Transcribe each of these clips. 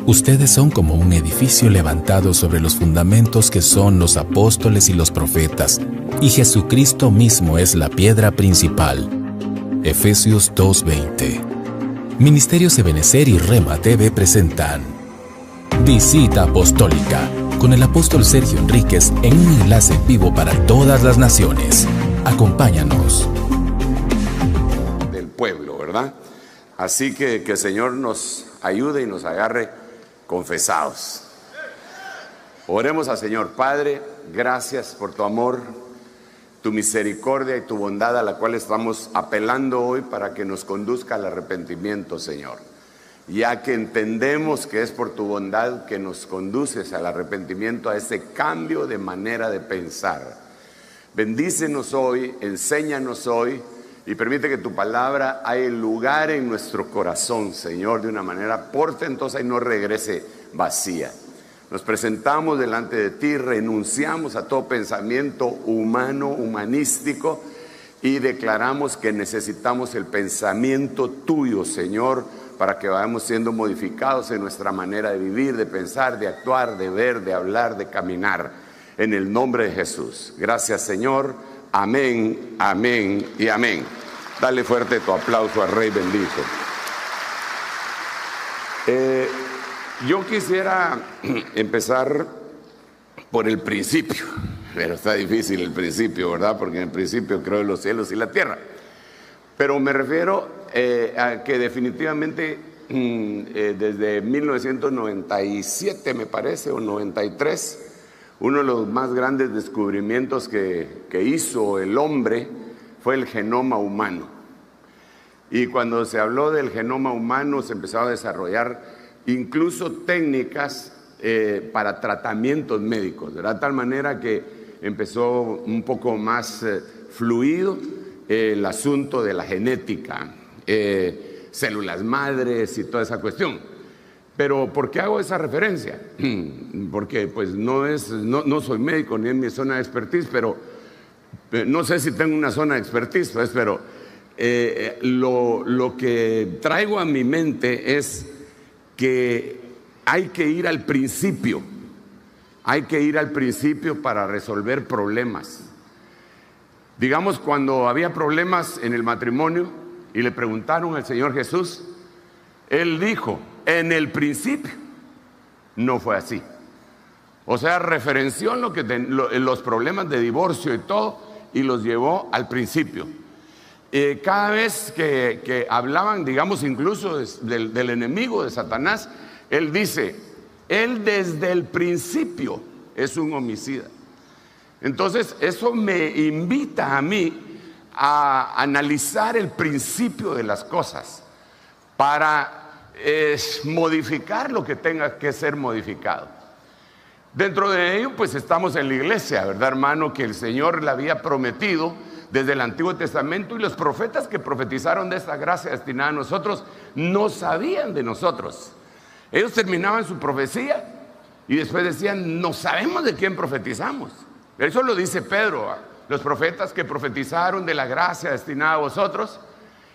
Ustedes son como un edificio levantado sobre los fundamentos que son los apóstoles y los profetas, y Jesucristo mismo es la piedra principal. Efesios 2:20. Ministerios Ebenecer y Rema TV presentan Visita Apostólica con el apóstol Sergio Enríquez en un enlace en vivo para todas las naciones. Acompáñanos. Del pueblo, ¿verdad? Así que el Señor nos ayude y nos agarre confesados. Oremos al Señor. Padre, gracias por tu amor, tu misericordia y tu bondad a la cual estamos apelando hoy para que nos conduzca al arrepentimiento, Señor. Ya que entendemos que es por tu bondad que nos conduces al arrepentimiento, a ese cambio de manera de pensar. Bendícenos hoy, enséñanos hoy y permite que tu palabra haya lugar en nuestro corazón, Señor, de una manera portentosa y no regrese vacía. Nos presentamos delante de ti, renunciamos a todo pensamiento humano, humanístico, y declaramos que necesitamos el pensamiento tuyo, Señor, para que vayamos siendo modificados en nuestra manera de vivir, de pensar, de actuar, de ver, de hablar, de caminar. En el nombre de Jesús. Gracias, Señor. Amén, amén y amén. Dale fuerte tu aplauso al Rey bendito. Yo quisiera empezar por el principio, pero está difícil el principio, ¿verdad? Porque en el principio creó los cielos y la tierra. Pero me refiero a que definitivamente desde 1997, me parece, o 93, uno de los más grandes descubrimientos que hizo el hombre fue el genoma humano. Y cuando se habló del genoma humano se empezó a desarrollar incluso técnicas para tratamientos médicos, de tal manera que empezó un poco más fluido el asunto de la genética, células madres y toda esa cuestión. Pero ¿por qué hago esa referencia? Porque pues no soy médico ni en mi zona de expertise, pero no sé si tengo una zona de expertise, pues, pero lo que traigo a mi mente es que hay que ir al principio. Hay que ir al principio para resolver problemas. Digamos, cuando había problemas en el matrimonio y le preguntaron al Señor Jesús, Él dijo, en el principio. No fue así. O sea, referenció los problemas de divorcio y todo y los llevó al principio. Cada vez que hablaban, digamos, incluso del enemigo de Satanás, Él dice, Él desde el principio es un homicida. Entonces, eso me invita a mí a analizar el principio de las cosas para modificar lo que tenga que ser modificado. Dentro de ello, pues estamos en la iglesia, ¿verdad, hermano? Que el Señor le había prometido desde el Antiguo Testamento, y los profetas que profetizaron de esta gracia destinada a nosotros no sabían de nosotros. Ellos terminaban su profecía y después decían, no sabemos de quién profetizamos. Eso lo dice Pedro, los profetas que profetizaron de la gracia destinada a vosotros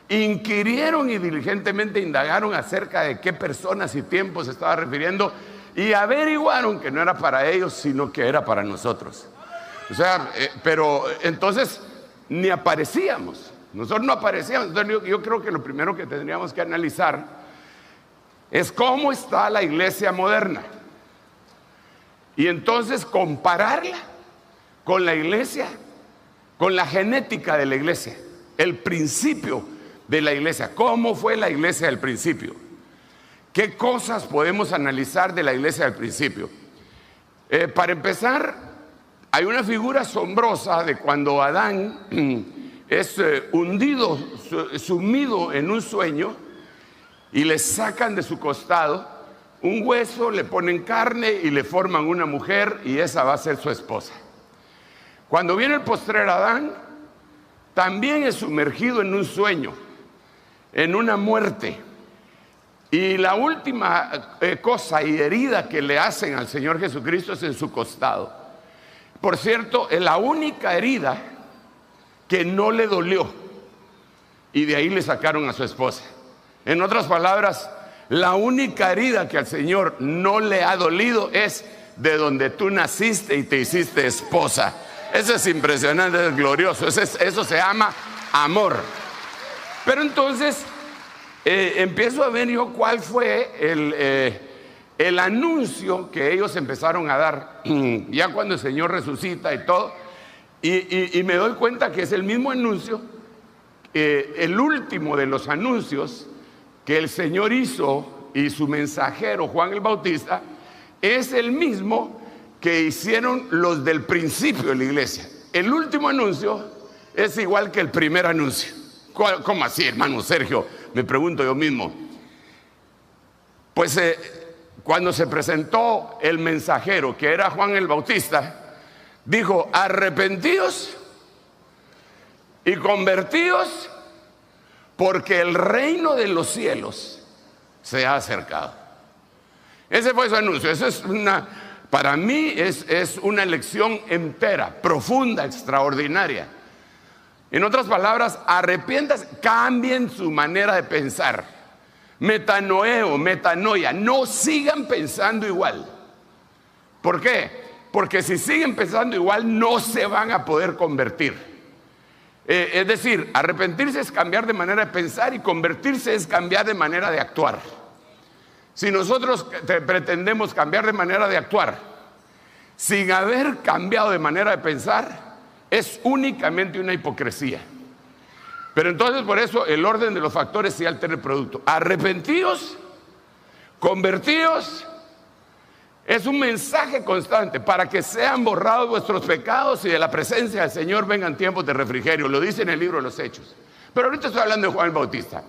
inquirieron y diligentemente indagaron acerca de qué personas y tiempos se estaba refiriendo y averiguaron que no era para ellos, sino que era para nosotros. O sea, pero entonces ni aparecíamos, nosotros no aparecíamos. Entonces yo creo que lo primero que tendríamos que analizar es cómo está la iglesia moderna y entonces compararla con la iglesia, con la genética de la iglesia, el principio de la iglesia. ¿Cómo fue la iglesia del principio? ¿Qué cosas podemos analizar de la iglesia del principio? Para empezar, hay una figura asombrosa de cuando Adán es hundido, sumido en un sueño y le sacan de su costado un hueso, le ponen carne y le forman una mujer y esa va a ser su esposa. Cuando viene el postrer Adán, también es sumergido en un sueño, en una muerte. Y la última cosa y herida que le hacen al Señor Jesucristo es en su costado. Por cierto, es la única herida que no le dolió. Y de ahí le sacaron a su esposa. En otras palabras, La única herida que al Señor no le ha dolido es de donde tú naciste y te hiciste esposa. Eso es impresionante, es glorioso. Eso se llama amor. Pero entonces empiezo a ver yo cuál fue el anuncio que ellos empezaron a dar ya cuando el Señor resucita y todo. Y me doy cuenta que es el mismo anuncio, el último de los anuncios que el Señor hizo, y su mensajero Juan el Bautista es el mismo que hicieron los del principio de la iglesia. El último anuncio es igual que el primer anuncio. ¿Cómo así, hermano Sergio? Me pregunto yo mismo. Pues cuando se presentó el mensajero, que era Juan el Bautista, dijo: arrepentíos y convertíos, porque el reino de los cielos se ha acercado. Ese fue su anuncio. Eso es para mí es una lección entera, profunda, extraordinaria. En otras palabras, arrepientas, cambien su manera de pensar. Metanoeo, metanoia, no sigan pensando igual. ¿Por qué? Porque si siguen pensando igual, no se van a poder convertir. Es decir, arrepentirse es cambiar de manera de pensar, y convertirse es cambiar de manera de actuar. Si nosotros pretendemos cambiar de manera de actuar sin haber cambiado de manera de pensar, es únicamente una hipocresía. Pero entonces, por eso el orden de los factores sí altera el producto. Arrepentíos, convertíos, es un mensaje constante para que sean borrados vuestros pecados y de la presencia del Señor vengan tiempos de refrigerio. Lo dice en el libro de los Hechos. Pero ahorita estoy hablando de Juan el Bautista.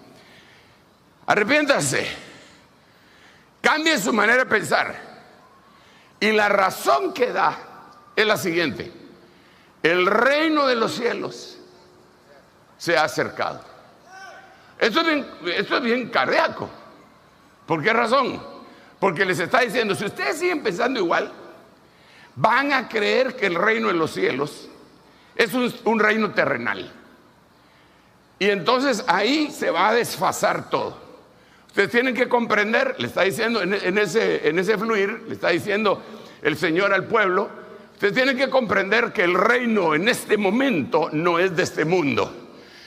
Arrepiéntanse, cambien su manera de pensar. Y la razón que da es la siguiente: el reino de los cielos se ha acercado. Esto es bien cardíaco. ¿Por qué razón? Porque les está diciendo: si ustedes siguen pensando igual, van a creer que el reino de los cielos es un reino terrenal. Y entonces ahí se va a desfasar todo. Ustedes tienen que comprender, le está diciendo en ese fluir, le está diciendo el Señor al pueblo: ustedes tienen que comprender que el reino en este momento no es de este mundo,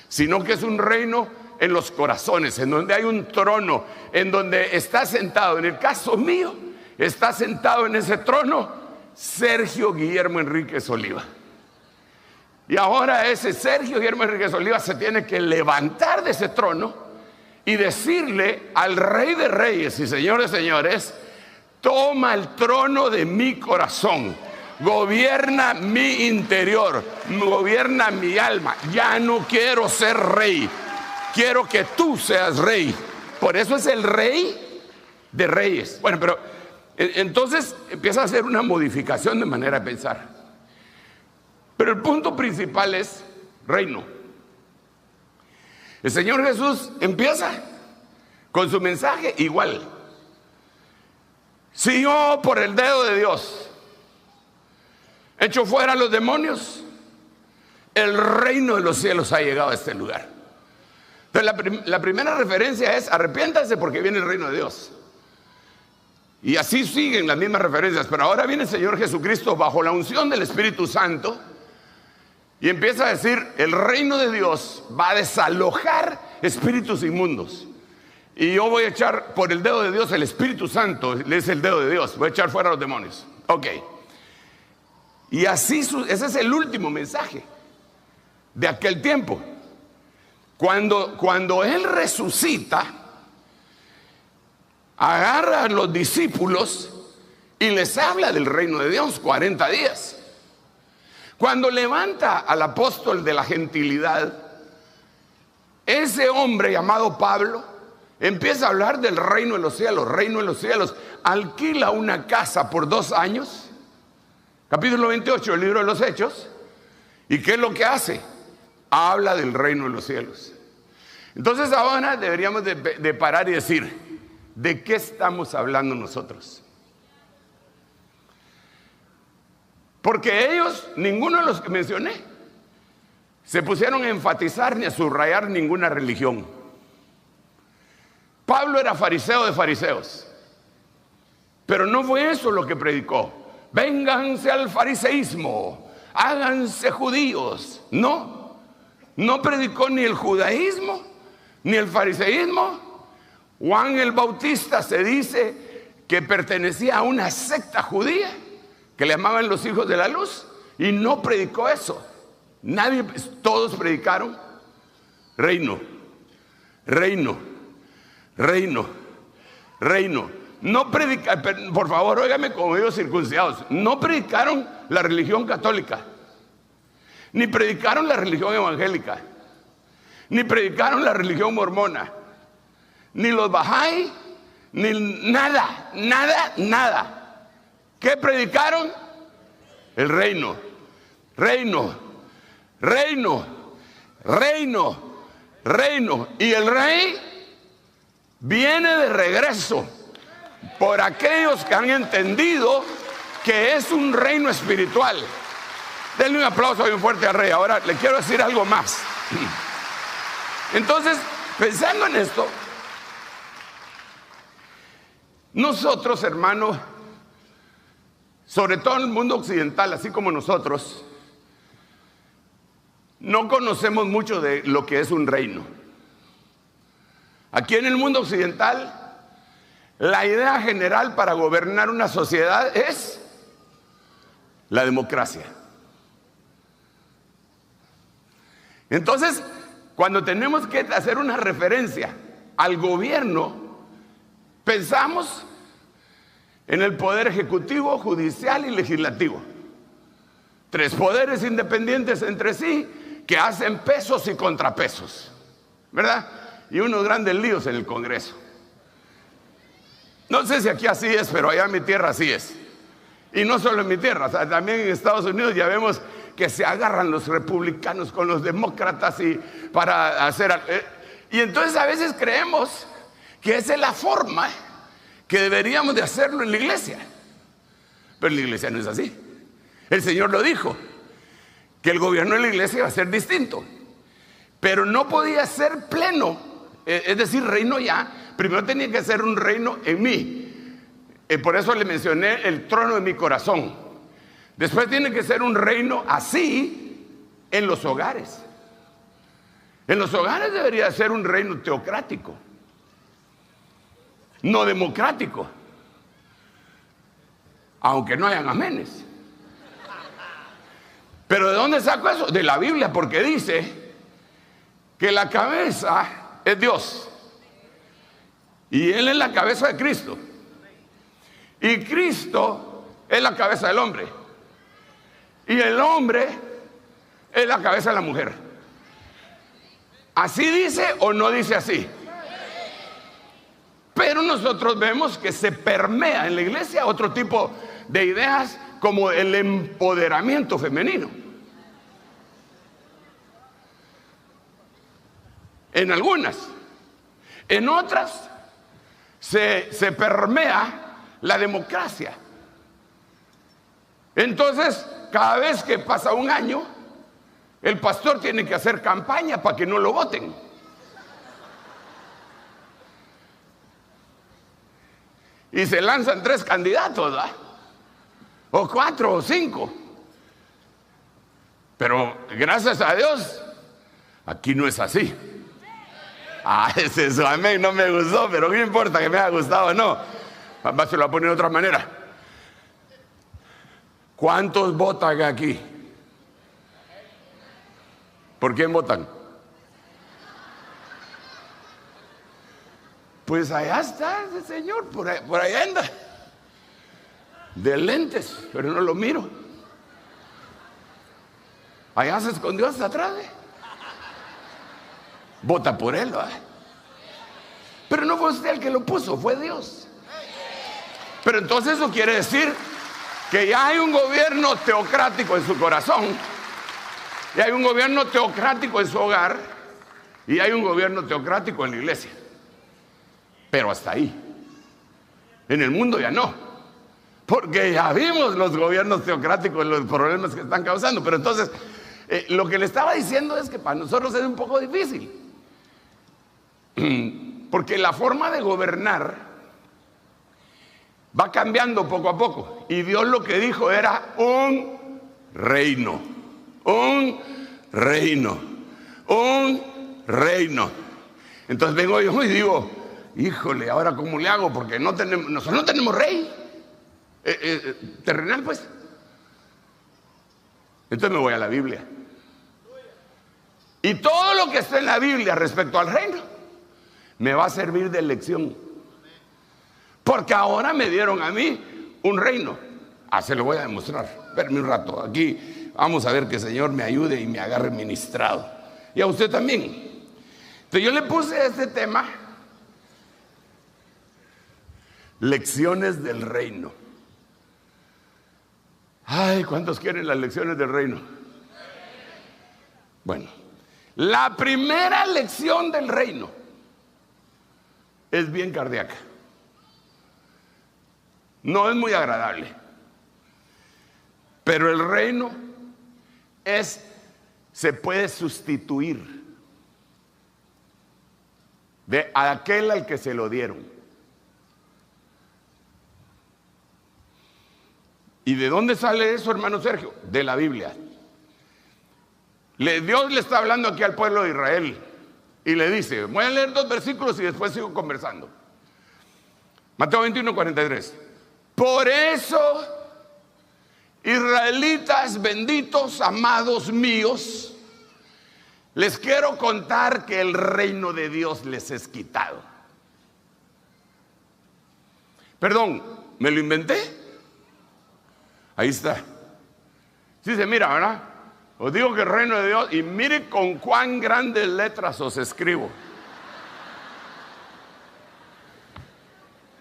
sino que es un reino en los corazones, en donde hay un trono, en donde está sentado, en el caso mío, está sentado en ese trono Sergio Guillermo Enríquez Oliva. Y ahora ese Sergio Guillermo Enríquez Oliva se tiene que levantar de ese trono y decirle al Rey de Reyes y Señor de Señores: toma el trono de mi corazón, gobierna mi interior, gobierna mi alma. Ya no quiero ser rey, quiero que tú seas rey. Por eso es el Rey de Reyes. Bueno, pero entonces empieza a hacer una modificación de manera de pensar. Pero el punto principal es reino. El Señor Jesús empieza con su mensaje igual. Si yo, por el dedo de Dios, echo fuera a los demonios, el reino de los cielos ha llegado a este lugar. Entonces la primera referencia es: arrepiéntanse porque viene el reino de Dios. Y así siguen las mismas referencias. Pero ahora viene el Señor Jesucristo bajo la unción del Espíritu Santo y empieza a decir: el reino de Dios va a desalojar espíritus inmundos. Y yo voy a echar por el dedo de Dios, el Espíritu Santo es el dedo de Dios, voy a echar fuera a los demonios. Ok. Y así, ese es el último mensaje de aquel tiempo. Cuando Él resucita, agarra a los discípulos y les habla del reino de Dios 40 días. Cuando levanta al apóstol de la gentilidad, ese hombre llamado Pablo empieza a hablar del reino de los cielos. Reino de los cielos. Alquila una casa por 2 años. Capítulo 28 del libro de los Hechos. ¿Y qué es lo que hace? Habla del reino de los cielos. Entonces ahora deberíamos de parar y decir: ¿de qué estamos hablando nosotros? Porque ellos, ninguno de los que mencioné, se pusieron a enfatizar ni a subrayar ninguna religión. Pablo era fariseo de fariseos, pero no fue eso lo que predicó. Vénganse al fariseísmo, háganse judíos. No predicó ni el judaísmo ni el fariseísmo. Juan el Bautista se dice que pertenecía a una secta judía que le llamaban los hijos de la luz, y no predicó eso. Todos predicaron reino, reino, reino, reino. No predicaron, por favor, óigame como digo, circuncidados. No predicaron la religión católica, ni predicaron la religión evangélica, ni predicaron la religión mormona, ni los Bahá'í, ni nada, nada, nada. ¿Qué predicaron? El reino, reino, reino, reino, reino. Y el rey viene de regreso por aquellos que han entendido que es un reino espiritual. Denle un aplauso bien fuerte al rey. Ahora le quiero decir algo más. Entonces, pensando en esto, nosotros, hermanos, sobre todo en el mundo occidental, así como nosotros, no conocemos mucho de lo que es un reino. Aquí en el mundo occidental, la idea general para gobernar una sociedad es la democracia. Entonces, cuando tenemos que hacer una referencia al gobierno, pensamos en el poder ejecutivo, judicial y legislativo. 3 poderes independientes entre sí que hacen pesos y contrapesos, ¿verdad? Y unos grandes líos en el Congreso. No sé si aquí así es, pero allá en mi tierra así es. Y no solo en mi tierra, o sea, también en Estados Unidos ya vemos que se agarran los republicanos con los demócratas y para hacer... y entonces a veces creemos que esa es la forma que deberíamos de hacerlo en la iglesia. Pero en la iglesia no es así. El Señor lo dijo, que el gobierno de la iglesia iba a ser distinto. Pero no podía ser pleno, es decir, reino ya. Primero tenía que ser un reino en mí. Por eso le mencioné el trono de mi corazón. Después tiene que ser un reino así en los hogares. En los hogares debería ser un reino teocrático, no democrático, aunque no hayan amenes. Pero ¿de dónde saco eso? De la Biblia, porque dice que la cabeza es Dios y Él es la cabeza de Cristo, y Cristo es la cabeza del hombre, y el hombre es la cabeza de la mujer. ¿Así dice o no dice así? Pero nosotros vemos que se permea en la iglesia otro tipo de ideas, como el empoderamiento femenino. En algunas. En otras se permea la democracia. Entonces, cada vez que pasa un año, el pastor tiene que hacer campaña para que no lo voten. Y se lanzan 3 candidatos, ¿verdad? O 4 o 5. Pero gracias a Dios, aquí no es así. Ese amén no me gustó, pero no importa que me haya gustado o no. Se lo voy a poner de otra manera. ¿Cuántos votan aquí? ¿Por quién votan? Pues allá está ese señor, por allá anda. De lentes, pero no lo miro. Allá se escondió hasta atrás. Vota por él, ¿verdad? Pero no fue usted el que lo puso, fue Dios. Pero entonces eso quiere decir que ya hay un gobierno teocrático en su corazón, y hay un gobierno teocrático en su hogar, y hay un gobierno teocrático en la iglesia. Pero hasta ahí. En el mundo ya no, porque ya vimos los gobiernos teocráticos, los problemas que están causando. Pero entonces, lo que le estaba diciendo es que para nosotros es un poco difícil, Porque la forma de gobernar va cambiando poco a poco. Y Dios lo que dijo era un reino, un reino, un reino. Entonces vengo yo y digo, híjole, ¿ahora cómo le hago? Porque nosotros no tenemos rey terrenal, pues. Entonces me voy a la Biblia. Y todo lo que está en la Biblia respecto al reino me va a servir de lección. Porque ahora me dieron a mí un reino. Se lo voy a demostrar. Espérame un rato. Aquí vamos a ver que el Señor me ayude y me agarre ministrado. Y a usted también. Entonces yo le puse este tema: lecciones del reino. Ay, ¿cuántos quieren las lecciones del reino? Bueno, la primera lección del reino es bien cardíaca. No es muy agradable. Pero el reino se puede sustituir de aquel al que se lo dieron. ¿Y de dónde sale eso, hermano Sergio? De la Biblia. Dios le está hablando aquí al pueblo de Israel y le dice, voy a leer 2 versículos y después sigo conversando. Mateo 21, 43. Por eso, israelitas benditos, amados míos, les quiero contar que el reino de Dios les es quitado. Perdón, ¿me lo inventé? Ahí está. Sí se mira, ¿verdad? Os digo que el reino de Dios, y mire con cuán grandes letras os escribo.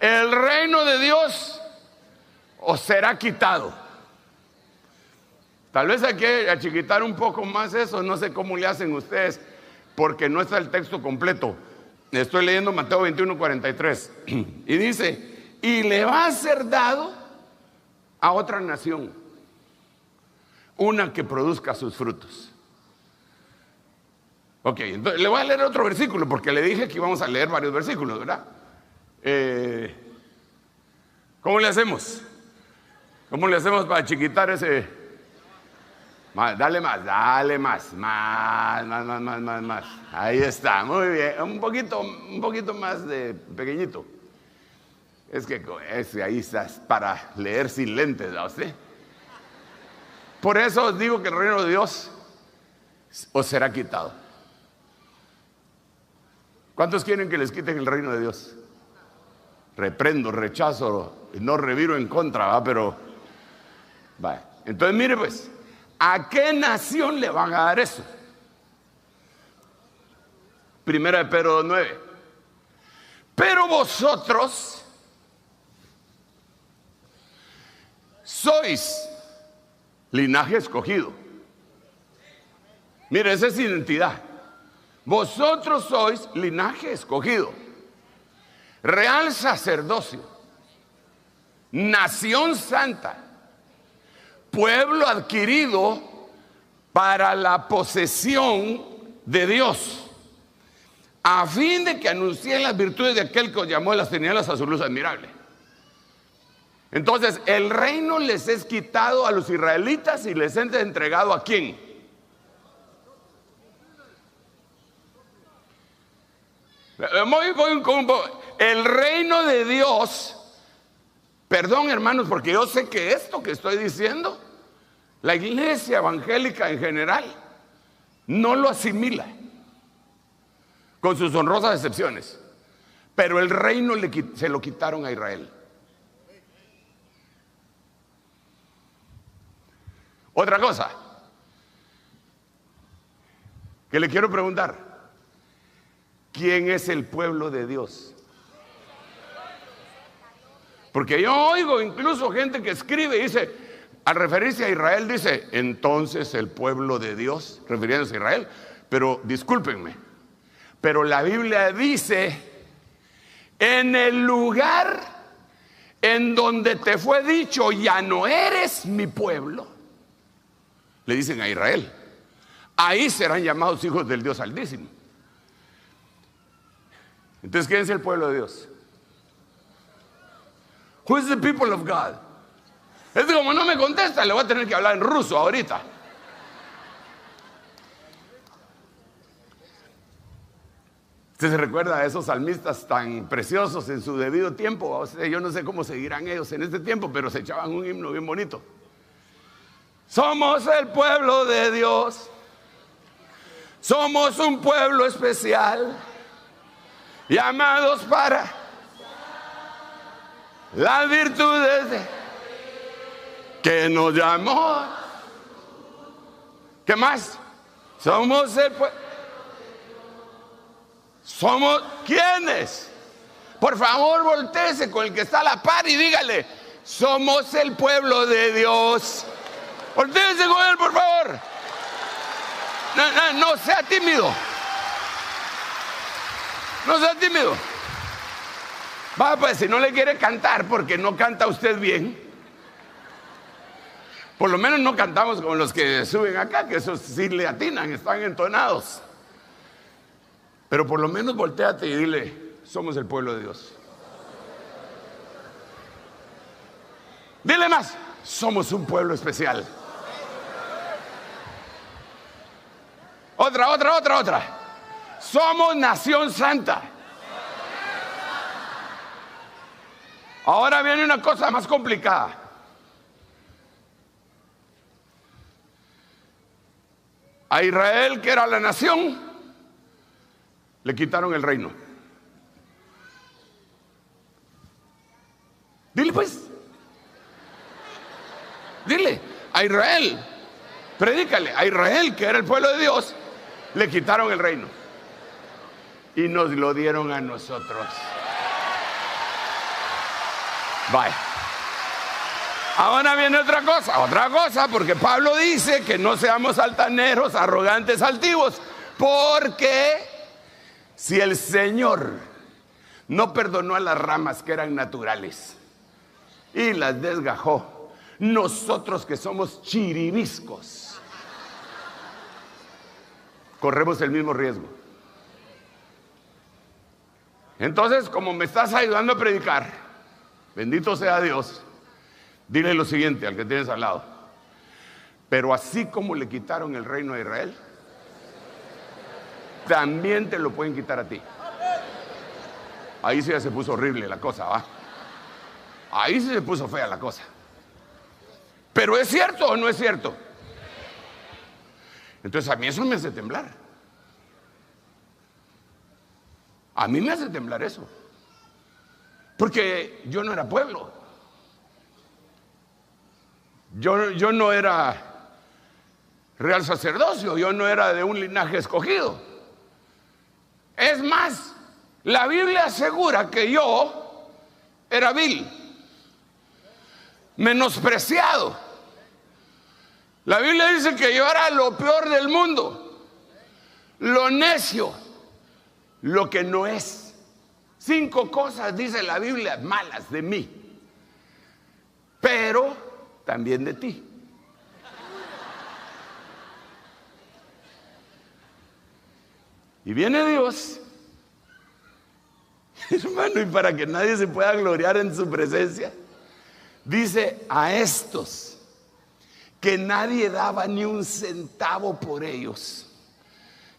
El reino de Dios os será quitado. Tal vez hay que achiquitar un poco más eso, no sé cómo le hacen ustedes, porque no está el texto completo. Estoy leyendo Mateo 21, 43. Y dice, y le va a ser dado a otra nación, una que produzca sus frutos. Ok, entonces le voy a leer otro versículo, porque le dije que íbamos a leer varios versículos, ¿verdad? ¿Cómo le hacemos? ¿Cómo le hacemos para chiquitar ese? Dale más. Ahí está, muy bien. Un poquito más de pequeñito. Es que ahí está para leer sin lentes, ¿a usted? Por eso os digo que el reino de Dios os será quitado. ¿Cuántos quieren que les quiten el reino de Dios? Reprendo, rechazo, no reviro en contra, ¿va? Pero, va. Entonces mire pues, ¿a qué nación le van a dar eso? Primera de Pedro 2:9. Pero vosotros sois linaje escogido. Mire, esa es identidad. Vosotros sois linaje escogido, real sacerdocio, nación santa, pueblo adquirido para la posesión de Dios, a fin de que anuncien las virtudes de aquel que os llamó de las tinieblas a su luz admirable. Entonces, el reino les es quitado a los israelitas y les es entregado ¿a quién? El reino de Dios, perdón hermanos, porque yo sé que esto que estoy diciendo, la iglesia evangélica en general no lo asimila, con sus honrosas excepciones, pero el reino se lo quitaron a Israel. Otra cosa que le quiero preguntar: ¿quién es el pueblo de Dios? Porque yo oigo incluso gente que escribe y dice, al referirse a Israel, dice, entonces el pueblo de Dios, refiriéndose a Israel. Pero discúlpenme, pero la Biblia dice, en el lugar en donde te fue dicho, ya no eres mi pueblo, le dicen a Israel, ahí serán llamados hijos del Dios Altísimo. Entonces, ¿quién es el pueblo de Dios? Who is the people of God? Es como no me contesta, le voy a tener que hablar en ruso ahorita. ¿Usted se recuerda a esos salmistas tan preciosos en su debido tiempo? O sea, yo no sé cómo seguirán ellos en este tiempo, pero se echaban un himno bien bonito. Somos el pueblo de Dios. Somos un pueblo especial, llamados para las virtudes que nos llamó. ¿Qué más? Somos el pueblo. ¿Somos quiénes? Por favor, voltéese con el que está a la par y dígale: somos el pueblo de Dios. Voltéese con él, por favor. No sea tímido. No sea tímido. Va, pues, si no le quiere cantar porque no canta usted bien, por lo menos no cantamos como los que suben acá, que esos sí le atinan, están entonados. Pero por lo menos voltéate y dile: somos el pueblo de Dios. Dile más: somos un pueblo especial. Otra. Somos nación santa. Ahora viene una cosa más complicada. A Israel, que era la nación, le quitaron el reino. Dile pues. Dile a Israel. Predícale a Israel, que era el pueblo de Dios, le quitaron el reino y nos lo dieron a nosotros. Vaya. Ahora viene otra cosa, porque Pablo dice que no seamos altaneros, arrogantes, altivos, porque si el Señor no perdonó a las ramas que eran naturales y las desgajó, nosotros que somos chiribiscos corremos el mismo riesgo. Entonces, como me estás ayudando a predicar, bendito sea Dios, dile lo siguiente al que tienes al lado: pero así como le quitaron el reino a Israel, también te lo pueden quitar a ti. Ahí sí ya se puso horrible la cosa, ¿va? Ahí sí se puso fea la cosa. ¿Pero es cierto o no es cierto? Entonces a mí eso me hace temblar. A mí me hace temblar eso. Porque yo no era pueblo. Yo no era real sacerdocio. Yo no era de un linaje escogido. Es más, la Biblia asegura que yo era vil, menospreciado. La Biblia dice que yo era lo peor del mundo, lo necio, lo que no es. 5 cosas dice la Biblia malas de mí, pero también de ti. Y viene Dios, hermano, y para que nadie se pueda gloriar en su presencia, dice: a estos que nadie daba ni un centavo por ellos,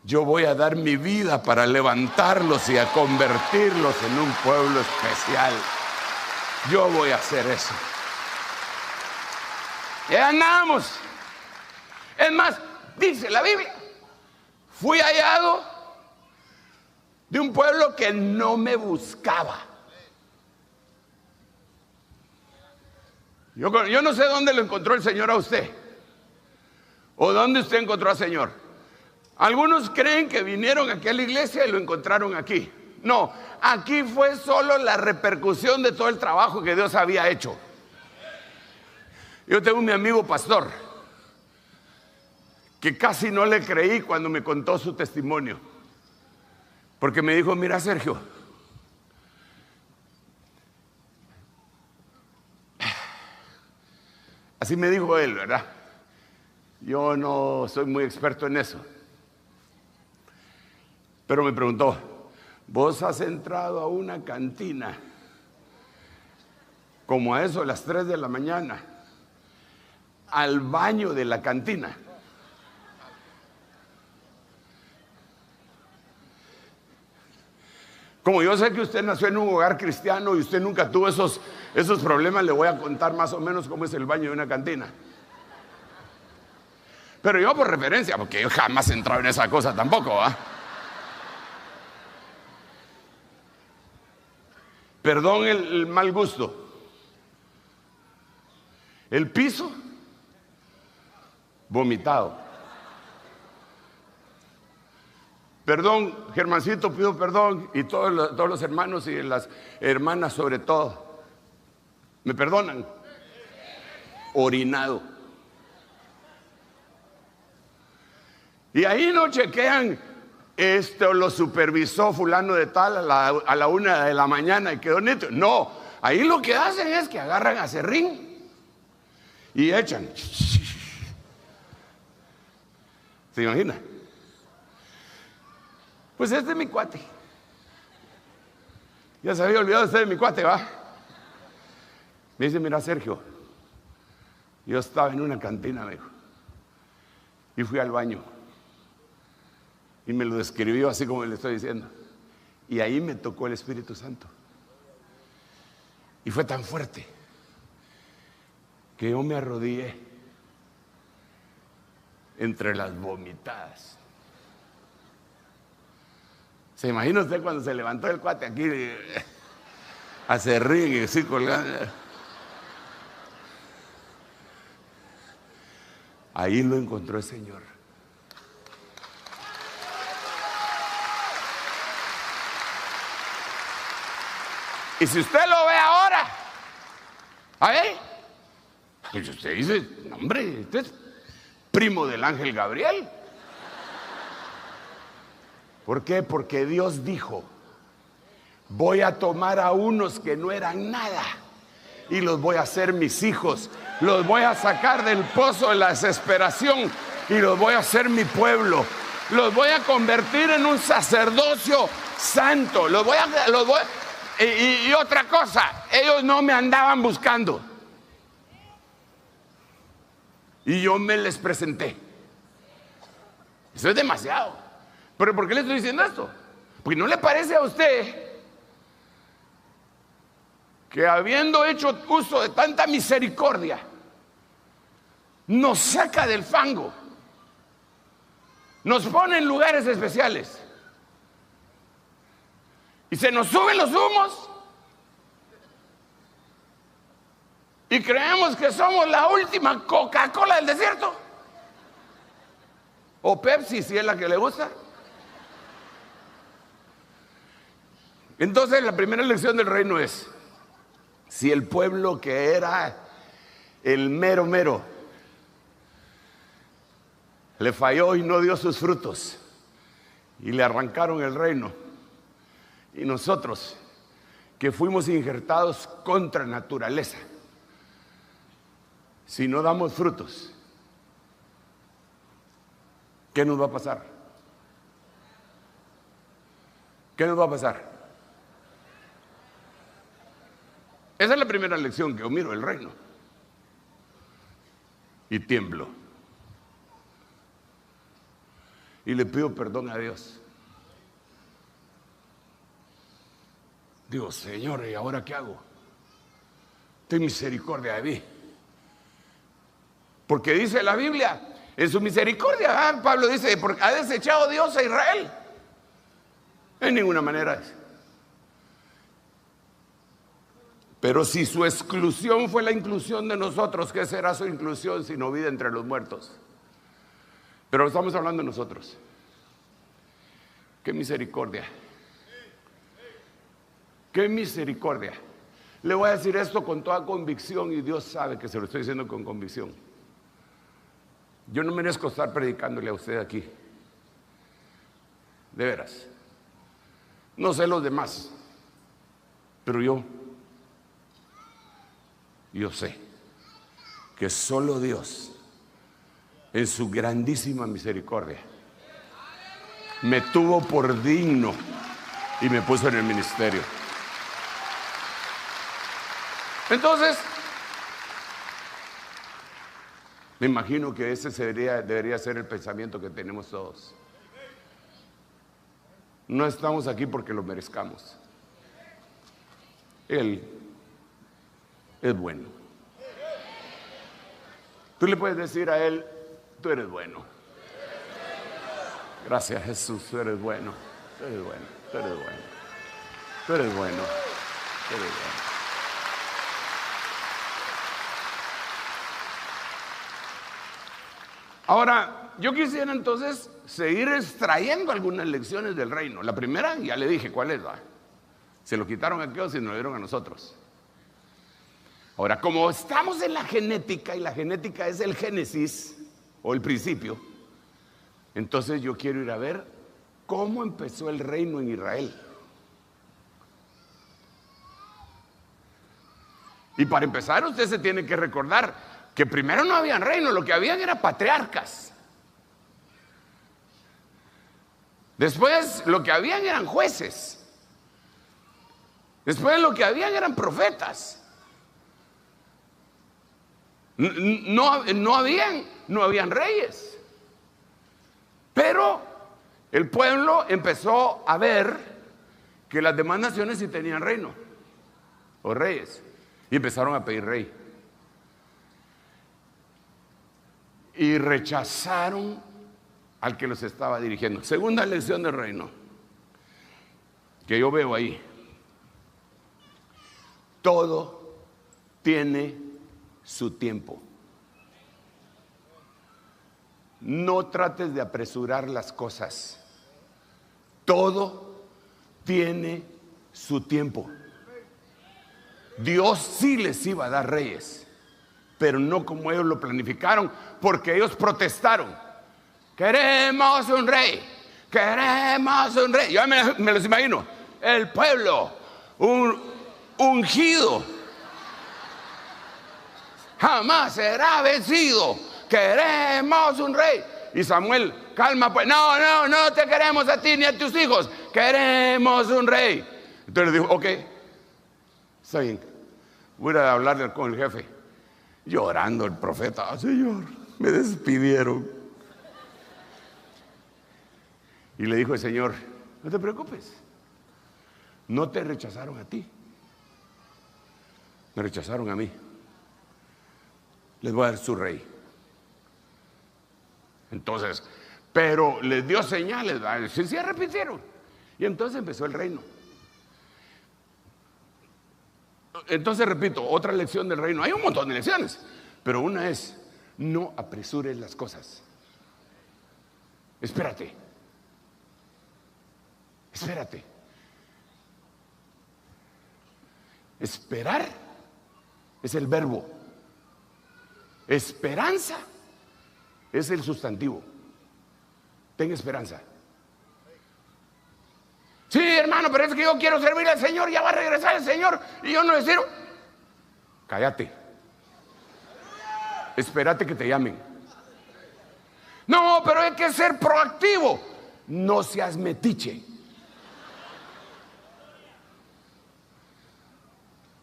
yo voy a dar mi vida para levantarlos y a convertirlos en un pueblo especial. Yo voy a hacer eso. Y andamos. Es más, dice la Biblia: fui hallado de un pueblo que no me buscaba. Yo no sé dónde lo encontró el Señor a usted, o dónde usted encontró al Señor. Algunos creen que vinieron aquí a la iglesia y lo encontraron aquí. No, aquí fue solo la repercusión de todo el trabajo que Dios había hecho. Yo tengo mi amigo pastor, que casi no le creí cuando me contó su testimonio, porque me dijo: mira, Sergio, así me dijo él, ¿verdad? Yo no soy muy experto en eso. Pero me preguntó: Vos has entrado a una cantina como a eso de las 3 de la mañana, al baño de la cantina. Como yo sé que usted nació en un hogar cristiano y usted nunca tuvo esos problemas, le voy a contar más o menos cómo es el baño de una cantina. Pero yo por referencia, porque yo jamás he entrado en esa cosa tampoco, ¿ah? Perdón el mal gusto. El piso, vomitado. Perdón, Germancito, pido perdón, y todos los hermanos y las hermanas sobre todo. ¿Me perdonan? Orinado. Y ahí no chequean, esto lo supervisó fulano de tal a la 1 de la mañana y quedó neto. No, ahí lo que hacen es que agarran a serrín y echan. ¿Se imagina? Pues este es mi cuate. Ya se había olvidado de mi cuate, ¿va? Me dice, mira, Sergio, yo estaba en una cantina, me dijo, y fui al baño. Y me lo describió así como le estoy diciendo. Y ahí me tocó el Espíritu Santo. Y fue tan fuerte que yo me arrodillé entre las vomitadas. ¿Se imagina usted cuando se levantó el cuate aquí a serrín y así colgando? Ahí lo encontró el Señor. Y si usted lo ve ahora, a ver, pues usted dice, hombre, este es primo del ángel Gabriel. ¿Por qué? Porque Dios dijo, voy a tomar a unos que no eran nada y los voy a hacer mis hijos, los voy a sacar del pozo de la desesperación y los voy a hacer mi pueblo, los voy a convertir en un sacerdocio santo, y otra cosa, ellos no me andaban buscando y yo me les presenté. Eso es demasiado. ¿Pero por qué le estoy diciendo esto? Porque ¿no le parece a usted que habiendo hecho uso de tanta misericordia nos saca del fango, nos pone en lugares especiales y se nos suben los humos y creemos que somos la última Coca-Cola del desierto? O Pepsi, si es la que le gusta. Entonces la primera lección del reino es, si el pueblo que era el mero mero le falló y no dio sus frutos y le arrancaron el reino, y nosotros que fuimos injertados contra naturaleza, si no damos frutos, ¿qué nos va a pasar? ¿Qué nos va a pasar? Esa es la primera lección que yo miro el reino. Y tiemblo. Y le pido perdón a Dios. Digo, Señor, ¿y ahora qué hago? Ten misericordia de mí. Porque dice la Biblia, en su misericordia, Pablo dice, porque ha desechado Dios a Israel. En ninguna manera. Pero si su exclusión fue la inclusión de nosotros, ¿qué será su inclusión sino vida entre los muertos? Pero estamos hablando de nosotros. ¡Qué misericordia! ¡Qué misericordia! Le voy a decir esto con toda convicción y Dios sabe que se lo estoy diciendo con convicción. Yo no merezco estar predicándole a usted aquí. De veras. No sé los demás, pero yo sé que solo Dios, en su grandísima misericordia, me tuvo por digno y me puso en el ministerio. Entonces, me imagino que ese debería ser el pensamiento que tenemos todos. No estamos aquí porque lo merezcamos. Él es bueno. Tú le puedes decir a Él: tú eres bueno. Gracias, Jesús, tú eres bueno. Tú eres bueno, tú eres bueno. Tú eres bueno, tú eres bueno. Ahora, yo quisiera entonces seguir extrayendo algunas lecciones del reino. La primera, ya le dije cuál es, ¿va? Se lo quitaron a aquellos y nos lo dieron a nosotros. Ahora, como estamos en la genética, y la genética es el génesis o el principio, entonces yo quiero ir a ver cómo empezó el reino en Israel. Y para empezar, usted se tiene que recordar que primero no habían reino, lo que habían eran patriarcas. Después lo que habían eran jueces. Después lo que habían eran profetas. No habían reyes. Pero el pueblo empezó a ver que las demás naciones sí tenían reino o reyes, y empezaron a pedir rey. Y rechazaron al que los estaba dirigiendo. Segunda lección del reino que yo veo ahí: todo tiene su tiempo. No trates de apresurar las cosas. Todo tiene su tiempo. Dios sí les iba a dar reyes, pero no como ellos lo planificaron, porque ellos protestaron. Queremos un rey, queremos un rey. Yo me los imagino, el pueblo ungido jamás será vencido. Queremos un rey. Y Samuel: calma pues, no te queremos a ti ni a tus hijos, queremos un rey. Entonces dijo: ok, está bien, voy a hablar con el jefe. Llorando el profeta: Señor, me despidieron. Y le dijo el Señor: no te preocupes, no te rechazaron a ti, me rechazaron a mí. Les voy a dar su rey. Entonces, pero les dio señales, sí repitieron. Y entonces empezó el reino. Entonces, repito, otra lección del reino. Hay un montón de lecciones, pero una es: no apresures las cosas. Espérate. Esperar es el verbo. Esperanza es el sustantivo. Ten esperanza. Sí, hermano, pero es que yo quiero servir al Señor, ya va a regresar el Señor y yo no le sirvo. Cállate. Espérate que te llamen. No, pero hay que ser proactivo. No seas metiche.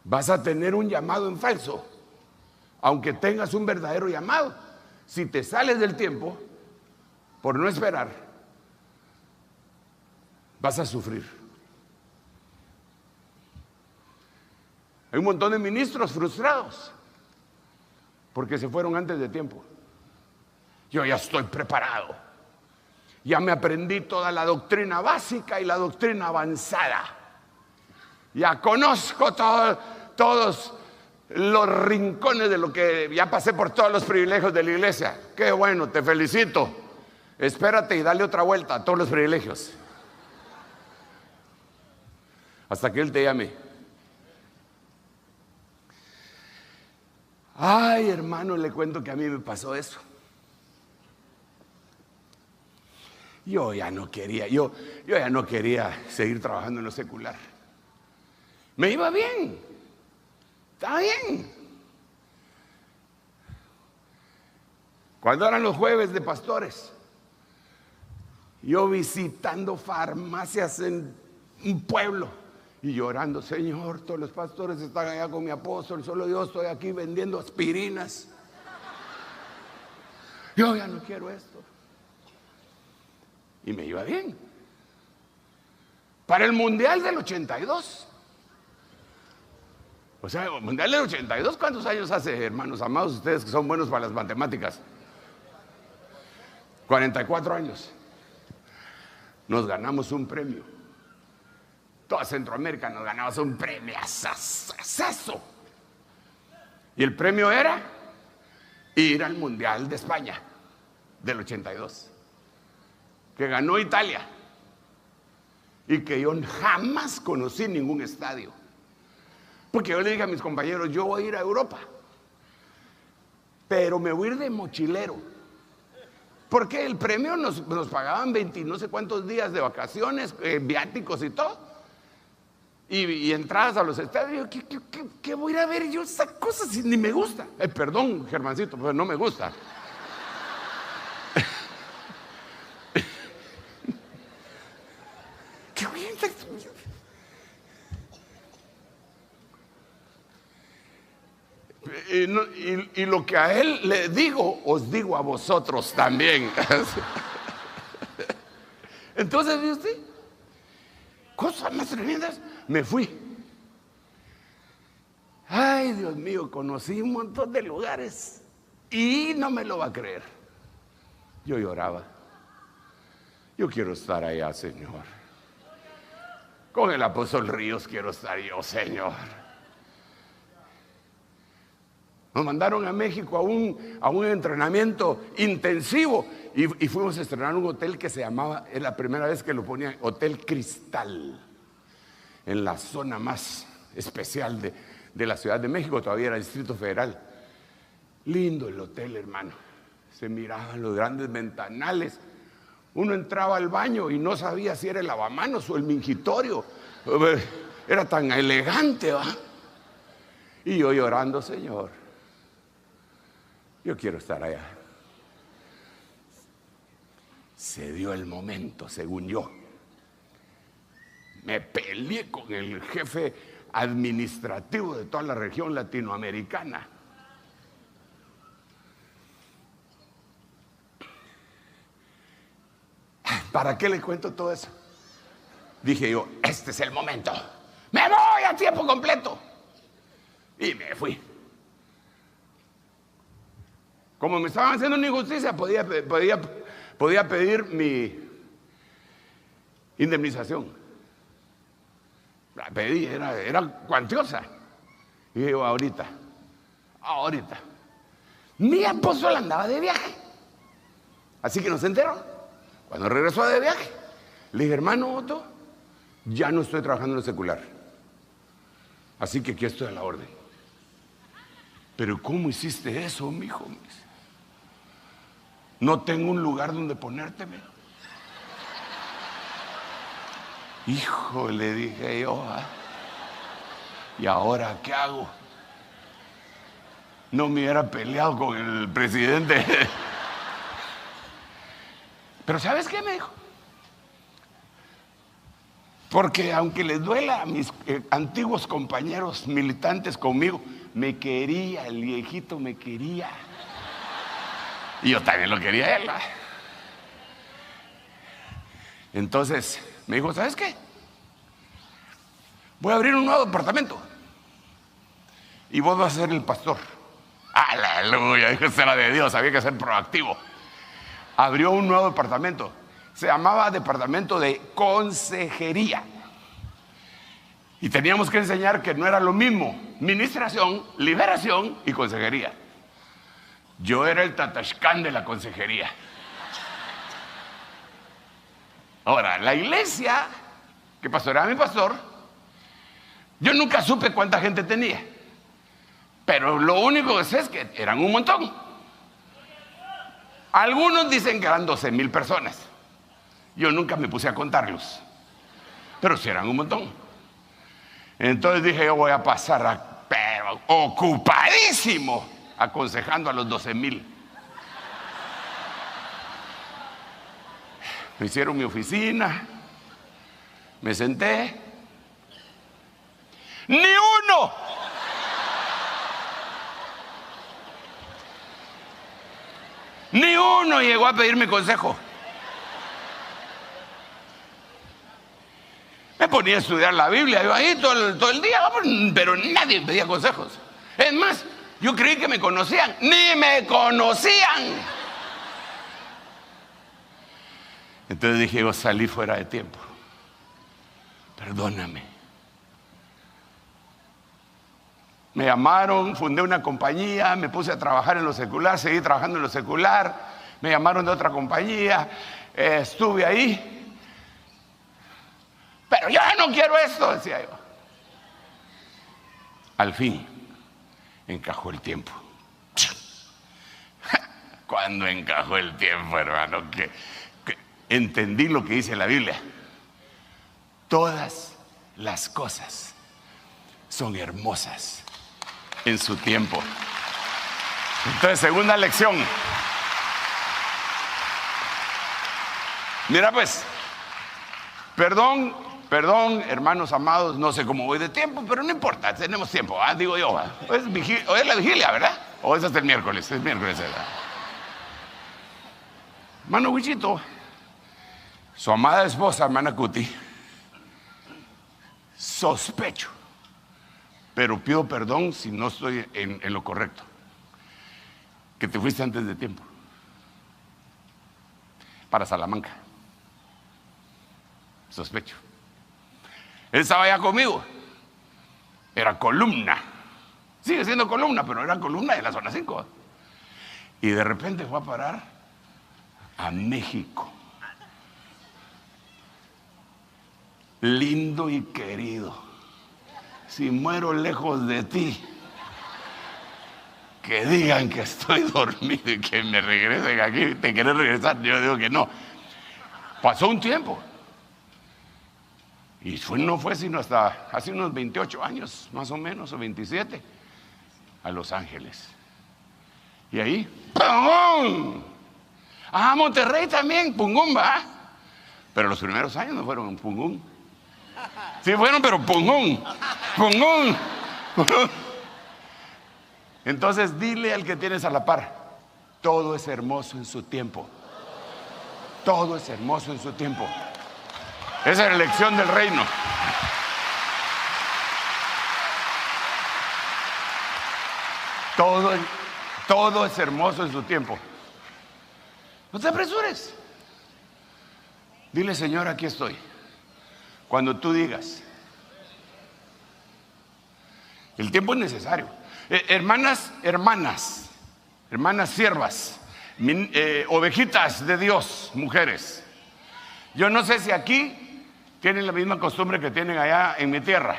Vas a tener un llamado en falso, aunque tengas un verdadero llamado. Si te sales del tiempo por no esperar, vas a sufrir. Hay un montón de ministros frustrados porque se fueron antes de tiempo. Yo ya estoy preparado, ya me aprendí toda la doctrina básica y la doctrina avanzada, ya conozco todos los rincones de lo que, ya pasé por todos los privilegios de la iglesia. Qué bueno, te felicito. Espérate y dale otra vuelta a todos los privilegios hasta que Él te llame. Ay, hermano, le cuento que a mí me pasó eso. Yo ya no quería seguir trabajando en lo secular. Me iba bien, estaba bien. Cuando eran los jueves de pastores, yo visitando farmacias en un pueblo. Y llorando, Señor, todos los pastores están allá con mi apóstol, solo yo estoy aquí vendiendo aspirinas. Yo ya no quiero esto. Y me iba bien. Para el Mundial del 82. O sea, el Mundial del 82, ¿cuántos años hace, hermanos amados, ustedes que son buenos para las matemáticas? 44 años. Nos ganamos un premio. Toda Centroamérica nos ganamos un premio. ¡Asazo! Y el premio era ir al Mundial de España del 82, que ganó Italia, y que yo jamás conocí ningún estadio, porque yo le dije a mis compañeros, yo voy a ir a Europa, pero me voy a ir de mochilero, porque el premio nos pagaban 20 no sé cuántos días de vacaciones, viáticos y todo, y entradas a los estadios. ¿Qué voy a ir a ver yo esa cosa si ni me gusta? Perdón, Germancito, pero no me gusta. ¿Qué voy a ir? Y lo que a él le digo, os digo a vosotros también. Entonces, ¿vio usted? Cosas más tremendas. Me fui. Ay, Dios mío, conocí un montón de lugares y no me lo va a creer. Yo lloraba. Yo quiero estar allá, Señor. Con el apóstol Ríos quiero estar yo, Señor. Nos mandaron a México a un entrenamiento intensivo y fuimos a estrenar un hotel que se llamaba, es la primera vez que lo ponían, Hotel Cristal, en la zona más especial de la Ciudad de México, todavía era Distrito Federal. Lindo el hotel, hermano. Se miraban los grandes ventanales. Uno entraba al baño y no sabía si era el lavamanos o el mingitorio. Era tan elegante, ¿va? Y yo llorando, Señor, yo quiero estar allá. Se dio el momento, según yo. Me peleé con el jefe administrativo de toda la región latinoamericana. ¿Para qué le cuento todo eso? Dije yo, este es el momento. Me voy a tiempo completo. Y me fui. Como me estaban haciendo una injusticia, podía pedir mi indemnización. La pedí, era cuantiosa. Y dije yo, ahorita. Mi apóstol andaba de viaje. Así que nos enteró. Cuando regresó de viaje, le dije, hermano Otto, ya no estoy trabajando en el secular. Así que aquí estoy a la orden. Pero ¿cómo hiciste eso, mijo? No tengo un lugar donde ponérteme. Hijo, le dije yo, ¿y ahora qué hago? No me hubiera peleado con el presidente. Pero ¿sabes qué me dijo? Porque aunque les duela a mis antiguos compañeros militantes conmigo, me quería, el viejito me quería. Y yo también lo quería a él. Entonces me dijo, ¿sabes qué? Voy a abrir un nuevo departamento y vos vas a ser el pastor. Aleluya, dije, será de Dios, había que ser proactivo. Abrió un nuevo departamento, se llamaba Departamento de Consejería. Y teníamos que enseñar que no era lo mismo ministración, liberación y consejería. Yo era el tatashkán de la consejería. Ahora, la iglesia que pastoreaba mi pastor, yo nunca supe cuánta gente tenía, pero lo único que sé es que eran un montón. Algunos dicen que eran 12,000 personas. Yo nunca me puse a contarlos, pero sí eran un montón. Entonces dije, yo voy a pasar pero ocupadísimo aconsejando a los 12,000. Me hicieron mi oficina, Me senté. ¡Ni uno! Ni uno llegó a pedirme consejo. Me ponía a estudiar la Biblia, yo ahí todo el día, pero nadie me pedía consejos. Es más, yo creí que me conocían, ni me conocían. Entonces dije, yo salí fuera de tiempo. Perdóname. Me llamaron, fundé una compañía, me puse a trabajar en lo secular, seguí trabajando en lo secular. Me llamaron de otra compañía, estuve ahí. Pero yo no quiero esto, decía yo. Al fin, encajó el tiempo. Cuando encajó el tiempo, hermano, que entendí lo que dice la Biblia. Todas las cosas son hermosas en su tiempo. Entonces, segunda lección. Mira pues, perdón, hermanos amados, no sé cómo voy de tiempo, pero no importa, tenemos tiempo, digo yo. Hoy es la vigilia, ¿verdad? O es hasta el miércoles, ¿verdad? Hermano Huichito, su amada esposa, hermana Cuti, sospecho, pero pido perdón si no estoy en lo correcto, que te fuiste antes de tiempo para Salamanca. Sospecho. Él estaba allá conmigo. Era columna. Sigue siendo columna, pero era columna de la zona 5. Y de repente fue a parar a México. Lindo y querido, si muero lejos de ti, que digan que estoy dormido y que me regresen aquí. ¿Te querés regresar? Yo digo que no. Pasó un tiempo. Y no fue sino hasta hace unos 28 años, más o menos, o 27, a Los Ángeles. Y ahí, ¡pum! Monterrey también, Pungún, ¿va? Pero los primeros años no fueron en Pungún. Sí fueron, pero Pungún. Entonces dile al que tienes a la par, todo es hermoso en su tiempo. Todo es hermoso en su tiempo. Esa es la lección del reino. Todo es hermoso en su tiempo. No te apresures. Dile, Señor, aquí estoy. Cuando tú digas. El tiempo es necesario. Hermanas siervas, ovejitas de Dios, mujeres. Yo no sé si aquí tienen la misma costumbre que tienen allá en mi tierra,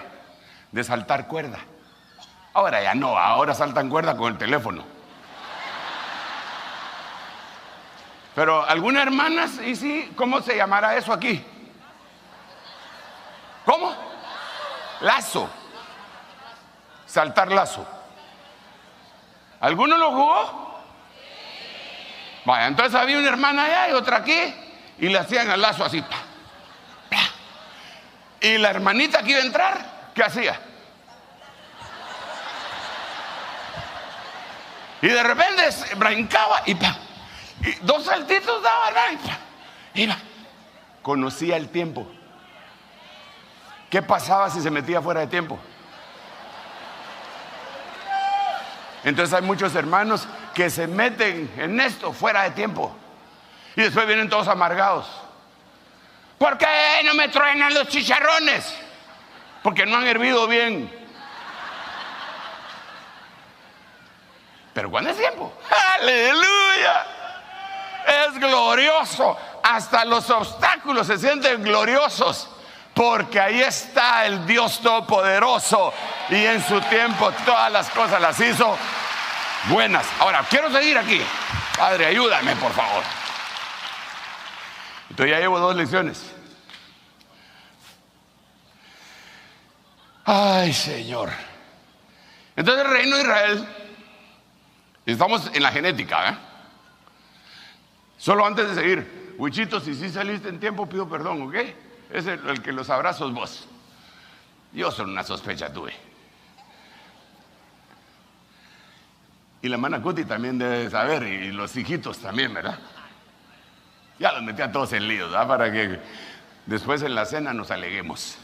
de saltar cuerda. Ahora ya no, ahora saltan cuerda con el teléfono. Pero algunas hermanas, y sí, ¿cómo se llamará eso aquí? ¿Cómo? Lazo. Saltar lazo. ¿Alguno lo jugó? Vaya, entonces había una hermana allá y otra aquí, y le hacían el lazo así. Y la hermanita que iba a entrar, ¿qué hacía? Y de repente brincaba y dos saltitos daba, iba. Conocía el tiempo. ¿Qué pasaba si se metía fuera de tiempo? Entonces hay muchos hermanos que se meten en esto fuera de tiempo y después vienen todos amargados. ¿Por qué no me truenan los chicharrones? Porque no han hervido bien. Pero ¿cuándo es tiempo? ¡Aleluya! Es glorioso. Hasta los obstáculos se sienten gloriosos, porque ahí está el Dios Todopoderoso, y en su tiempo todas las cosas las hizo buenas. Ahora, quiero seguir aquí. Padre, ayúdame, por favor. Entonces ya llevo 2 lecciones. Ay, Señor. Entonces el reino de Israel, estamos en la genética, Solo antes de seguir, Huichito, si sí saliste en tiempo, pido perdón, ¿ok? Es el que los abrazos vos. Yo solo una sospecha tuve. Y la hermana Cuti también debe saber, y los hijitos también, ¿verdad? Ya los metí a todos en líos, ¿verdad? Para que después en la cena nos aleguemos.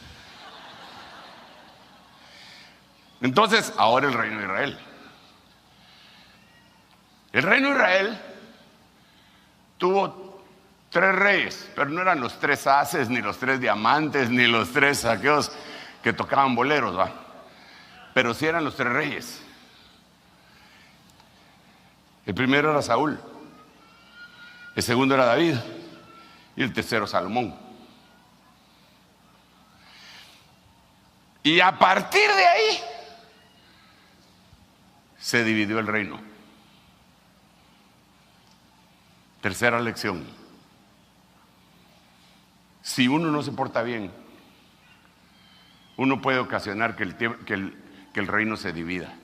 Entonces, ahora el reino de Israel. El reino de Israel tuvo 3 reyes, pero no eran los 3 haces, ni los 3 diamantes, ni los 3 aquellos que tocaban boleros, ¿va? Pero sí eran los 3 reyes. El primero era Saúl, el segundo era David y el tercero Salomón. Y a partir de ahí se dividió el reino. Tercera lección: si uno no se porta bien, uno puede ocasionar que el reino se divida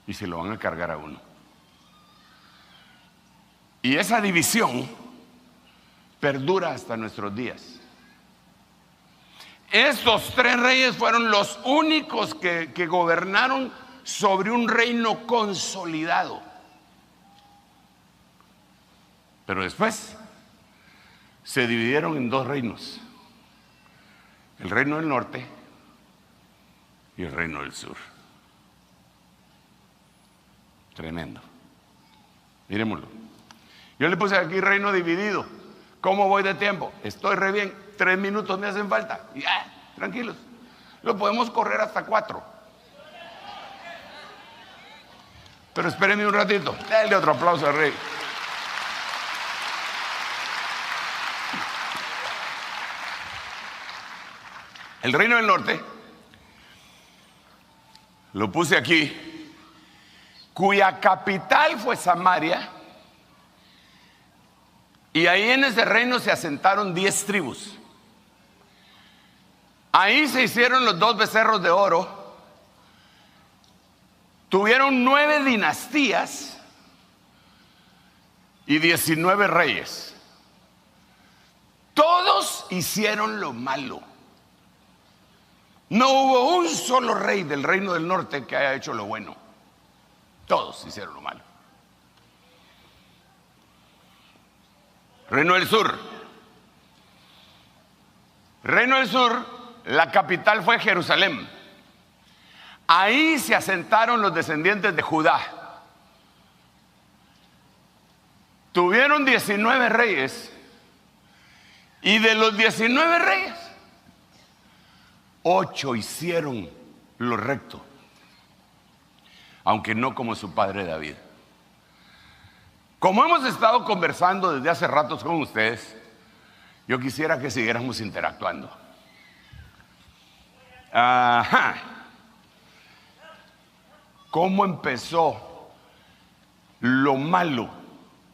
y se lo van a cargar a uno. Y esa división perdura hasta nuestros días. Estos 3 reyes fueron los únicos que gobernaron sobre un reino consolidado. Pero después se dividieron en 2 reinos: el reino del norte y el reino del sur. Tremendo. Miremoslo. Yo le puse aquí reino dividido. ¿Cómo voy de tiempo? Estoy re bien. 3 minutos me hacen falta. Ya, tranquilos. Lo podemos correr hasta 4. Pero espérenme un ratito. Dale otro aplauso al rey. El reino del norte, lo puse aquí, cuya capital fue Samaria, y ahí en ese reino se asentaron 10 tribus. Ahí se hicieron los 2 becerros de oro, tuvieron 9 dinastías y 19 reyes. Todos hicieron lo malo. No hubo un solo rey del reino del norte que haya hecho lo bueno. Todos hicieron lo malo. Reino del sur. Reino del sur, la capital fue Jerusalén. Ahí se asentaron los descendientes de Judá. Tuvieron 19 reyes. Y de los 19 reyes, 8 hicieron lo recto, aunque no como su padre David. Como hemos estado conversando desde hace ratos con ustedes, yo quisiera que siguiéramos interactuando. Ajá. ¿Cómo empezó lo malo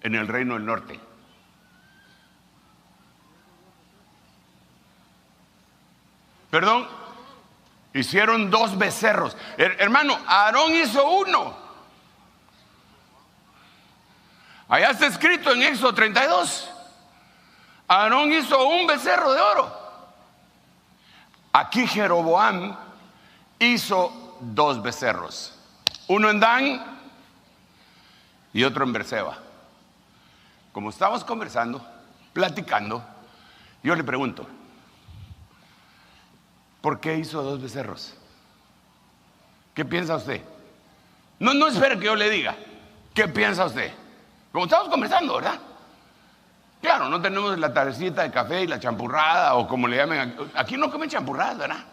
en el reino del norte? Perdón, hicieron 2 becerros. Hermano, Aarón hizo 1. Allá está escrito en Éxodo 32. Aarón hizo 1 becerro de oro. Aquí Jeroboam hizo 2 becerros. Uno en Dan y otro en Beerseba. Como estábamos conversando, platicando, yo le pregunto: ¿por qué hizo 2 becerros? ¿Qué piensa usted? No espere que yo le diga. ¿Qué piensa usted? Como estamos conversando, ¿verdad? Claro, no tenemos la tardecita de café y la champurrada, o como le llamen. Aquí no comen champurradas, ¿verdad?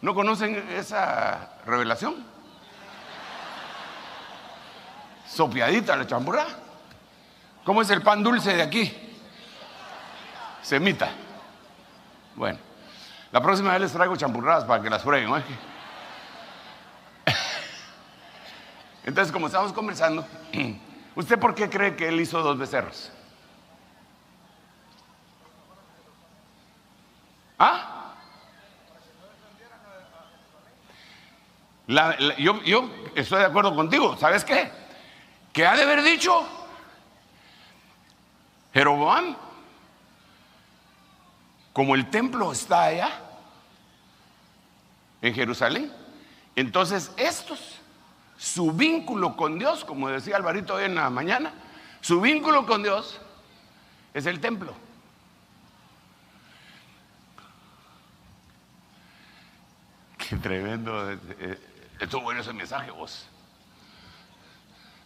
¿No conocen esa revelación? Sopiadita la champurrada. ¿Cómo es el pan dulce de aquí? Semita. Bueno, la próxima vez les traigo champurradas para que las prueben, ¿no? Entonces, como estamos conversando, ¿usted por qué cree que él hizo 2 becerros? ¿Ah? Yo estoy de acuerdo contigo. ¿Sabes qué? ¿Qué ha de haber dicho Jeroboam? como el templo está allá, en Jerusalén, entonces estos, su vínculo con Dios, como decía Alvarito hoy en la mañana, su vínculo con Dios es el templo. Qué tremendo. Estuvo bueno ese mensaje, vos.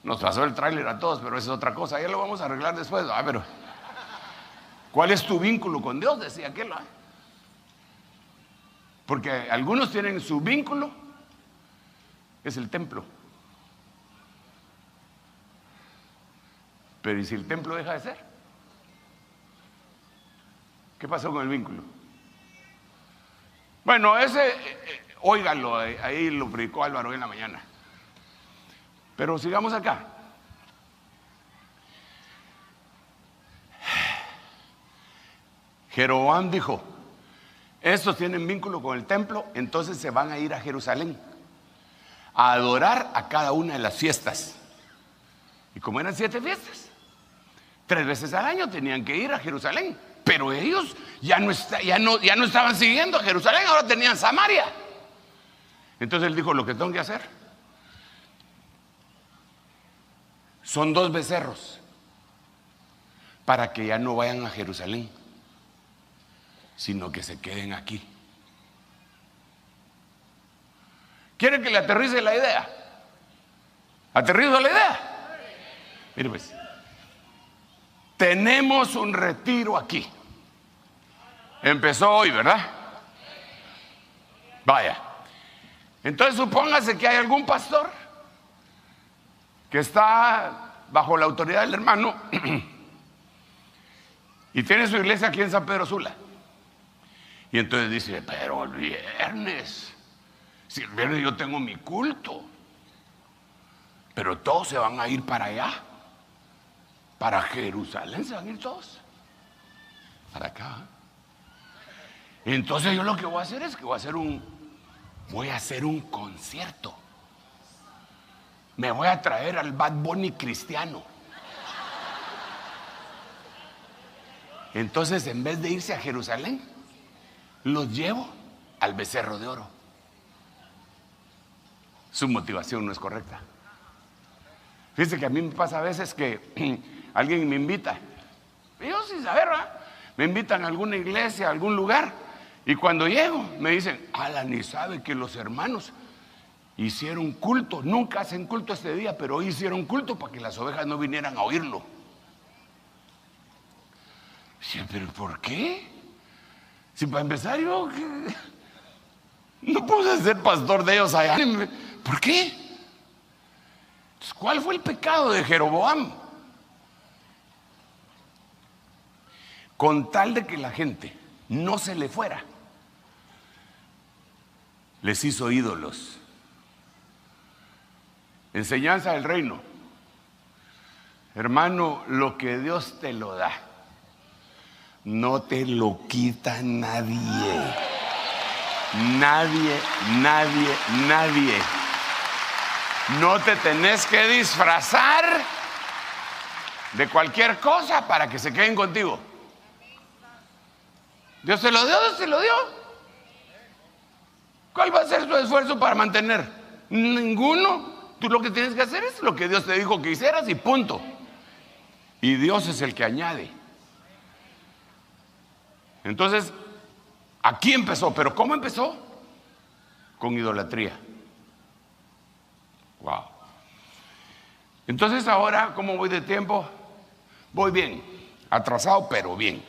Nos pasó el tráiler a todos, pero eso es otra cosa. Ya lo vamos a arreglar después. Pero ¿cuál es tu vínculo con Dios? Decía aquel. Porque algunos tienen su vínculo, es el templo. Pero ¿y si el templo deja de ser? ¿Qué pasó con el vínculo? Bueno, ese, óigalo, ahí lo predicó Álvaro en la mañana. Pero sigamos acá. Jeroboam dijo: estos tienen vínculo con el templo, entonces se van a ir a Jerusalén a adorar a cada una de las fiestas. Y como eran 7 fiestas, 3 veces al año tenían que ir a Jerusalén. Pero ellos ya no estaban siguiendo a Jerusalén, ahora tenían Samaria. Entonces él dijo: lo que tengo que hacer son 2 becerros para que ya no vayan a Jerusalén, sino que se queden aquí. ¿Quieren que le aterrice la idea? ¿Aterrizo la idea? Mire pues, tenemos un retiro aquí. Empezó hoy, ¿verdad? Vaya. Entonces supóngase que hay algún pastor que está bajo la autoridad del hermano y tiene su iglesia aquí en San Pedro Sula. Y entonces dice: pero el viernes, si el viernes yo tengo mi culto, pero todos se van a ir para allá, para Jerusalén, se van a ir todos para acá. Entonces yo lo que voy a hacer es que voy a hacer un concierto. Me voy a traer al Bad Bunny cristiano. Entonces, en vez de irse a Jerusalén, los llevo al Becerro de Oro. Su motivación no es correcta. Fíjense que a mí me pasa a veces que alguien me invita, yo sin saber, ¿verdad? Me invitan a alguna iglesia, a algún lugar, y cuando llego me dicen: Alan, ni sabe que los hermanos hicieron culto, nunca hacen culto este día, pero hoy hicieron culto para que las ovejas no vinieran a oírlo. Sí, pero ¿por qué? Si para empezar yo no puedo ser pastor de ellos allá. ¿Por qué? Entonces, ¿cuál fue el pecado de Jeroboam? Con tal de que la gente no se le fuera, les hizo ídolos. Enseñanza del reino. Hermano, lo que Dios te lo da, no te lo quita nadie. Nadie, nadie, nadie. No te tenés que disfrazar de cualquier cosa para que se queden contigo. Dios te lo dio, Dios te lo dio. ¿Cuál va a ser tu esfuerzo para mantener? Ninguno. Tú lo que tienes que hacer es lo que Dios te dijo que hicieras y punto. Y Dios es el que añade. Entonces, aquí empezó. ¿Pero cómo empezó? Con idolatría. Wow. Entonces ahora, ¿cómo voy de tiempo? Voy bien. Atrasado, pero bien.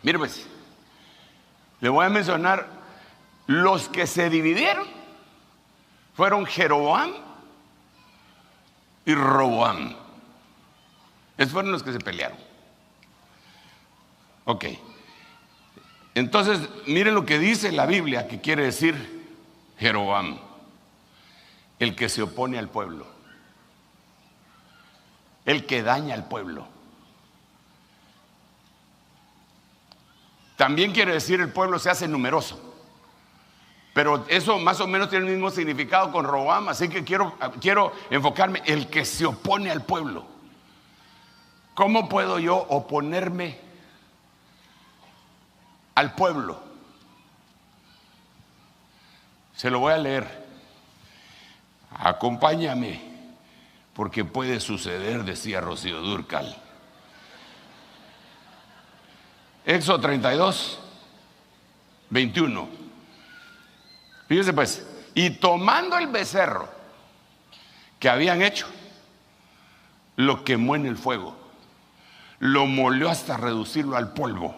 Mire pues, le voy a mencionar los que se dividieron. Fueron Jeroboam y Roboam. Esos fueron los que se pelearon. Ok. Entonces, miren lo que dice la Biblia, que quiere decir Jeroboam: el que se opone al pueblo, el que daña al pueblo. También quiere decir el pueblo se hace numeroso. Pero eso más o menos tiene el mismo significado con Roboam, así que quiero enfocarme: el que se opone al pueblo. ¿Cómo puedo yo oponerme al pueblo. Se lo voy a leer. Acompáñame, porque puede suceder, decía Rocío Dúrcal. Éxodo 32, 21. Fíjese pues, y tomando el becerro que habían hecho, lo quemó en el fuego, lo molió hasta reducirlo al polvo,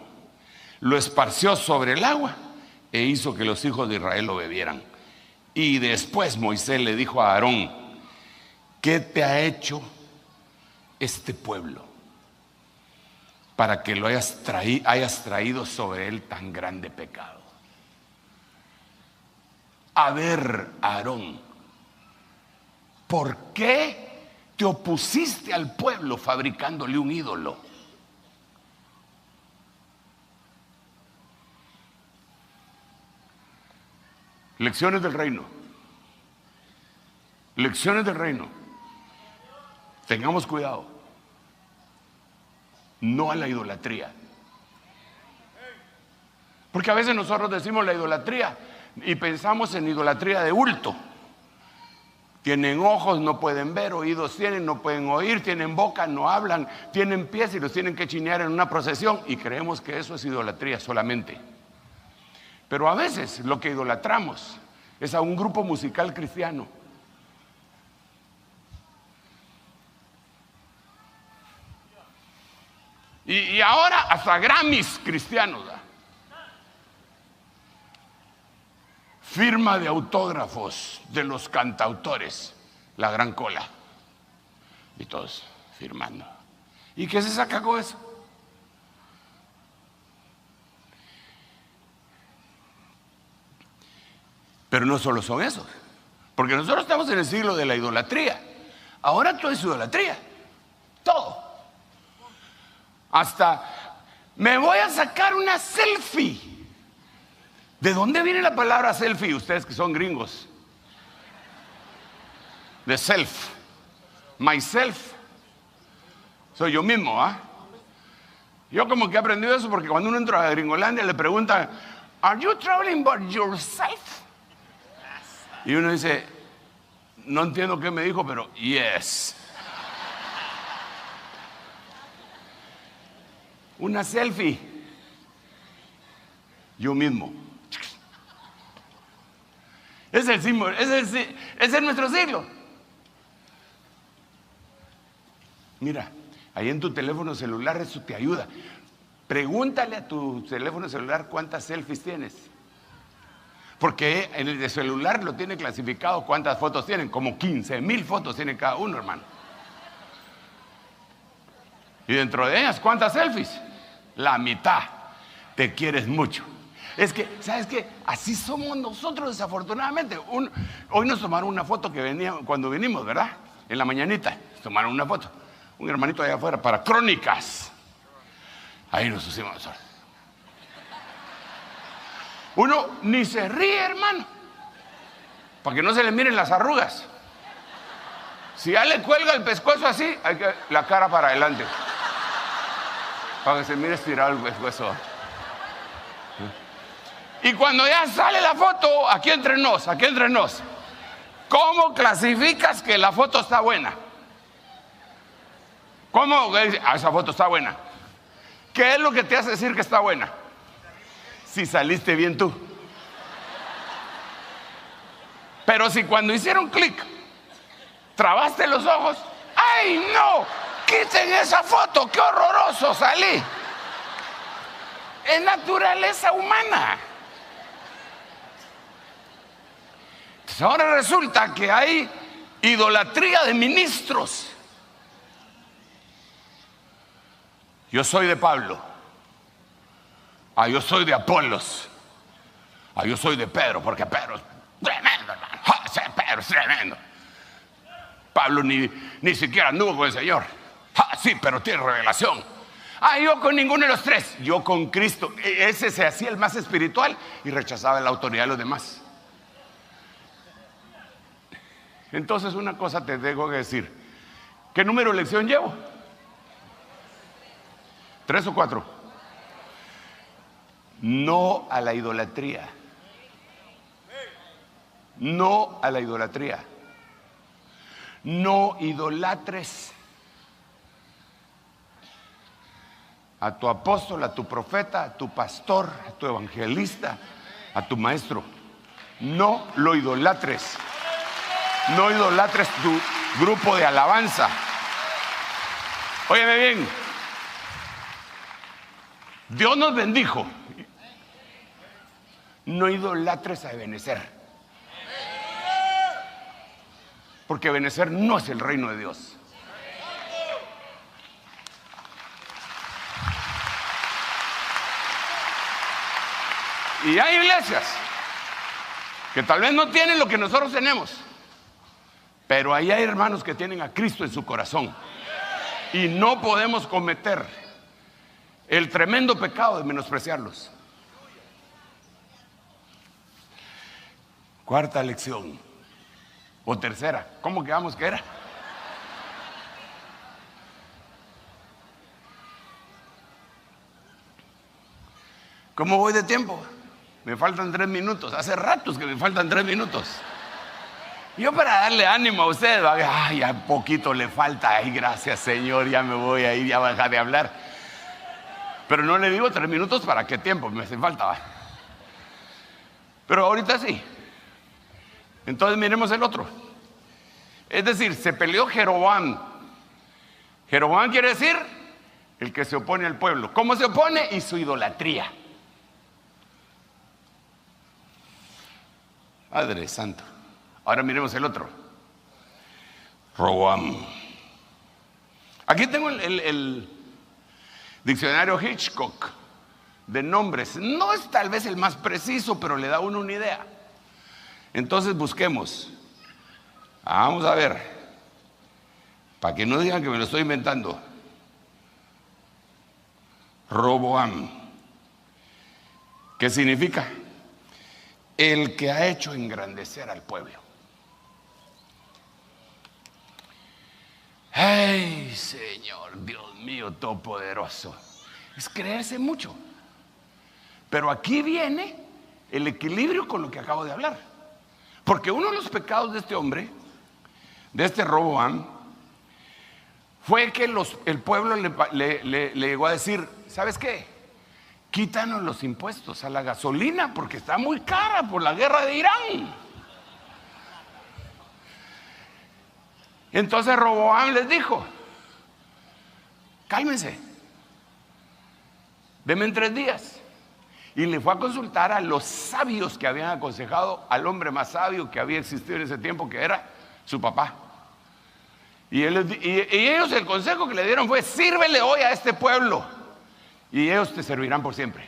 lo esparció sobre el agua e hizo que los hijos de Israel lo bebieran. Y después Moisés le dijo a Aarón: ¿qué te ha hecho este pueblo para que lo hayas traído sobre él tan grande pecado? A ver, Aarón, ¿por qué te opusiste al pueblo fabricándole un ídolo? Lecciones del reino. Lecciones del reino. Tengamos cuidado. No a la idolatría. Porque a veces nosotros decimos la idolatría y pensamos en idolatría de bulto. Tienen ojos, no pueden ver; oídos tienen, no pueden oír; tienen boca, no hablan; tienen pies y los tienen que chinear en una procesión, y creemos que eso es idolatría solamente. Pero a veces lo que idolatramos es a un grupo musical cristiano. Y ahora hasta Grammys cristianos, ¿verdad? Firma de autógrafos de los cantautores, la gran cola, y todos firmando. ¿Y qué se saca con eso? Pero no solo son esos, porque nosotros estamos en el siglo de la idolatría. Ahora todo es idolatría, todo. Hasta me voy a sacar una selfie. ¿De dónde viene la palabra selfie? Ustedes que son gringos. De self. Myself. Soy yo mismo, ¿ah? Yo como que he aprendido eso porque cuando uno entra a Gringolandia le preguntan: ¿Are you traveling by yourself? Y uno dice: no entiendo qué me dijo, pero yes. Una selfie. Yo mismo. Es el símbolo, ese es nuestro siglo. Mira, ahí en tu teléfono celular eso te ayuda. Pregúntale a tu teléfono celular cuántas selfies tienes. Porque en el de celular lo tiene clasificado cuántas fotos tienen. Como 15,000 fotos tiene cada uno, hermano. Y dentro de ellas, ¿cuántas selfies? La mitad. Te quieres mucho. Es que, ¿sabes qué? Así somos nosotros, desafortunadamente. Hoy nos tomaron una foto que venía cuando vinimos, ¿verdad? En la mañanita, nos tomaron una foto. Un hermanito allá afuera para Crónicas. Ahí nos pusimos nosotros. Uno ni se ríe, hermano, para que no se le miren las arrugas. Si ya le cuelga el pescuezo así, hay que la cara para adelante, para que se mire estirado el pescuezo. Y cuando ya sale la foto, aquí entre nos, ¿cómo clasificas que la foto está buena? ¿Cómo? Esa foto está buena. ¿Qué es lo que te hace decir que está buena? Si saliste bien tú. Pero si cuando hicieron clic trabaste los ojos, ¡ay no! ¡Quiten esa foto! ¡Qué horroroso salí! Es naturaleza humana. Entonces ahora resulta que hay idolatría de ministros. Yo soy de Pablo. Yo soy de Apolos. Yo soy de Pedro, porque Pedro es tremendo, hermano. Pedro es tremendo. Pablo ni siquiera anduvo con el Señor. Sí, pero tiene revelación. Yo con ninguno de los tres. Yo con Cristo. Ese se hacía el más espiritual y rechazaba la autoridad de los demás. Entonces una cosa te tengo que decir. ¿Qué número de lección llevo? 3 o 4. No a la idolatría. No a la idolatría. No idolatres a tu apóstol, a tu profeta, a tu pastor, a tu evangelista, a tu maestro. No lo idolatres. No idolatres tu grupo de alabanza. Óyeme bien. Dios nos bendijo. No idolatres a Ebenezer. Porque Ebenezer no es el reino de Dios. Y hay iglesias que tal vez no tienen lo que nosotros tenemos, pero ahí hay hermanos que tienen a Cristo en su corazón. Y no podemos cometer el tremendo pecado de menospreciarlos. Cuarta lección. O tercera. ¿Cómo quedamos que era? ¿Cómo voy de tiempo? Me faltan 3 minutos. Hace ratos que me faltan 3 minutos. Yo para darle ánimo a usted, ay, a poquito le falta. Ay, gracias Señor, ya me voy a ir, ya voy a dejar de hablar. Pero no le digo 3 minutos para qué tiempo, me hace falta. Pero ahorita sí. Entonces miremos el otro. Es decir, se peleó Jeroboam. Jeroboam quiere decir el que se opone al pueblo. ¿Cómo se opone? Y su idolatría. Padre Santo. Ahora miremos el otro. Roboam. Aquí tengo el diccionario Hitchcock de nombres. No es tal vez el más preciso, pero le da a uno una idea. Entonces busquemos. Vamos a ver. Para que no digan que me lo estoy inventando. Roboam. ¿Qué significa? El que ha hecho engrandecer al pueblo. ¡Ay, Señor, Dios mío, todopoderoso! Es creerse mucho. Pero aquí viene el equilibrio con lo que acabo de hablar. Porque uno de los pecados de este hombre, de este Roboam, fue que el pueblo le llegó a decir, ¿sabes qué? Quítanos los impuestos a la gasolina porque está muy cara por la guerra de Irán. Entonces Roboam les dijo, cálmense, denme 3 días. Y le fue a consultar a los sabios que habían aconsejado al hombre más sabio que había existido en ese tiempo, que era su papá. Y ellos, el consejo que le dieron fue, sírvele hoy a este pueblo y ellos te servirán por siempre.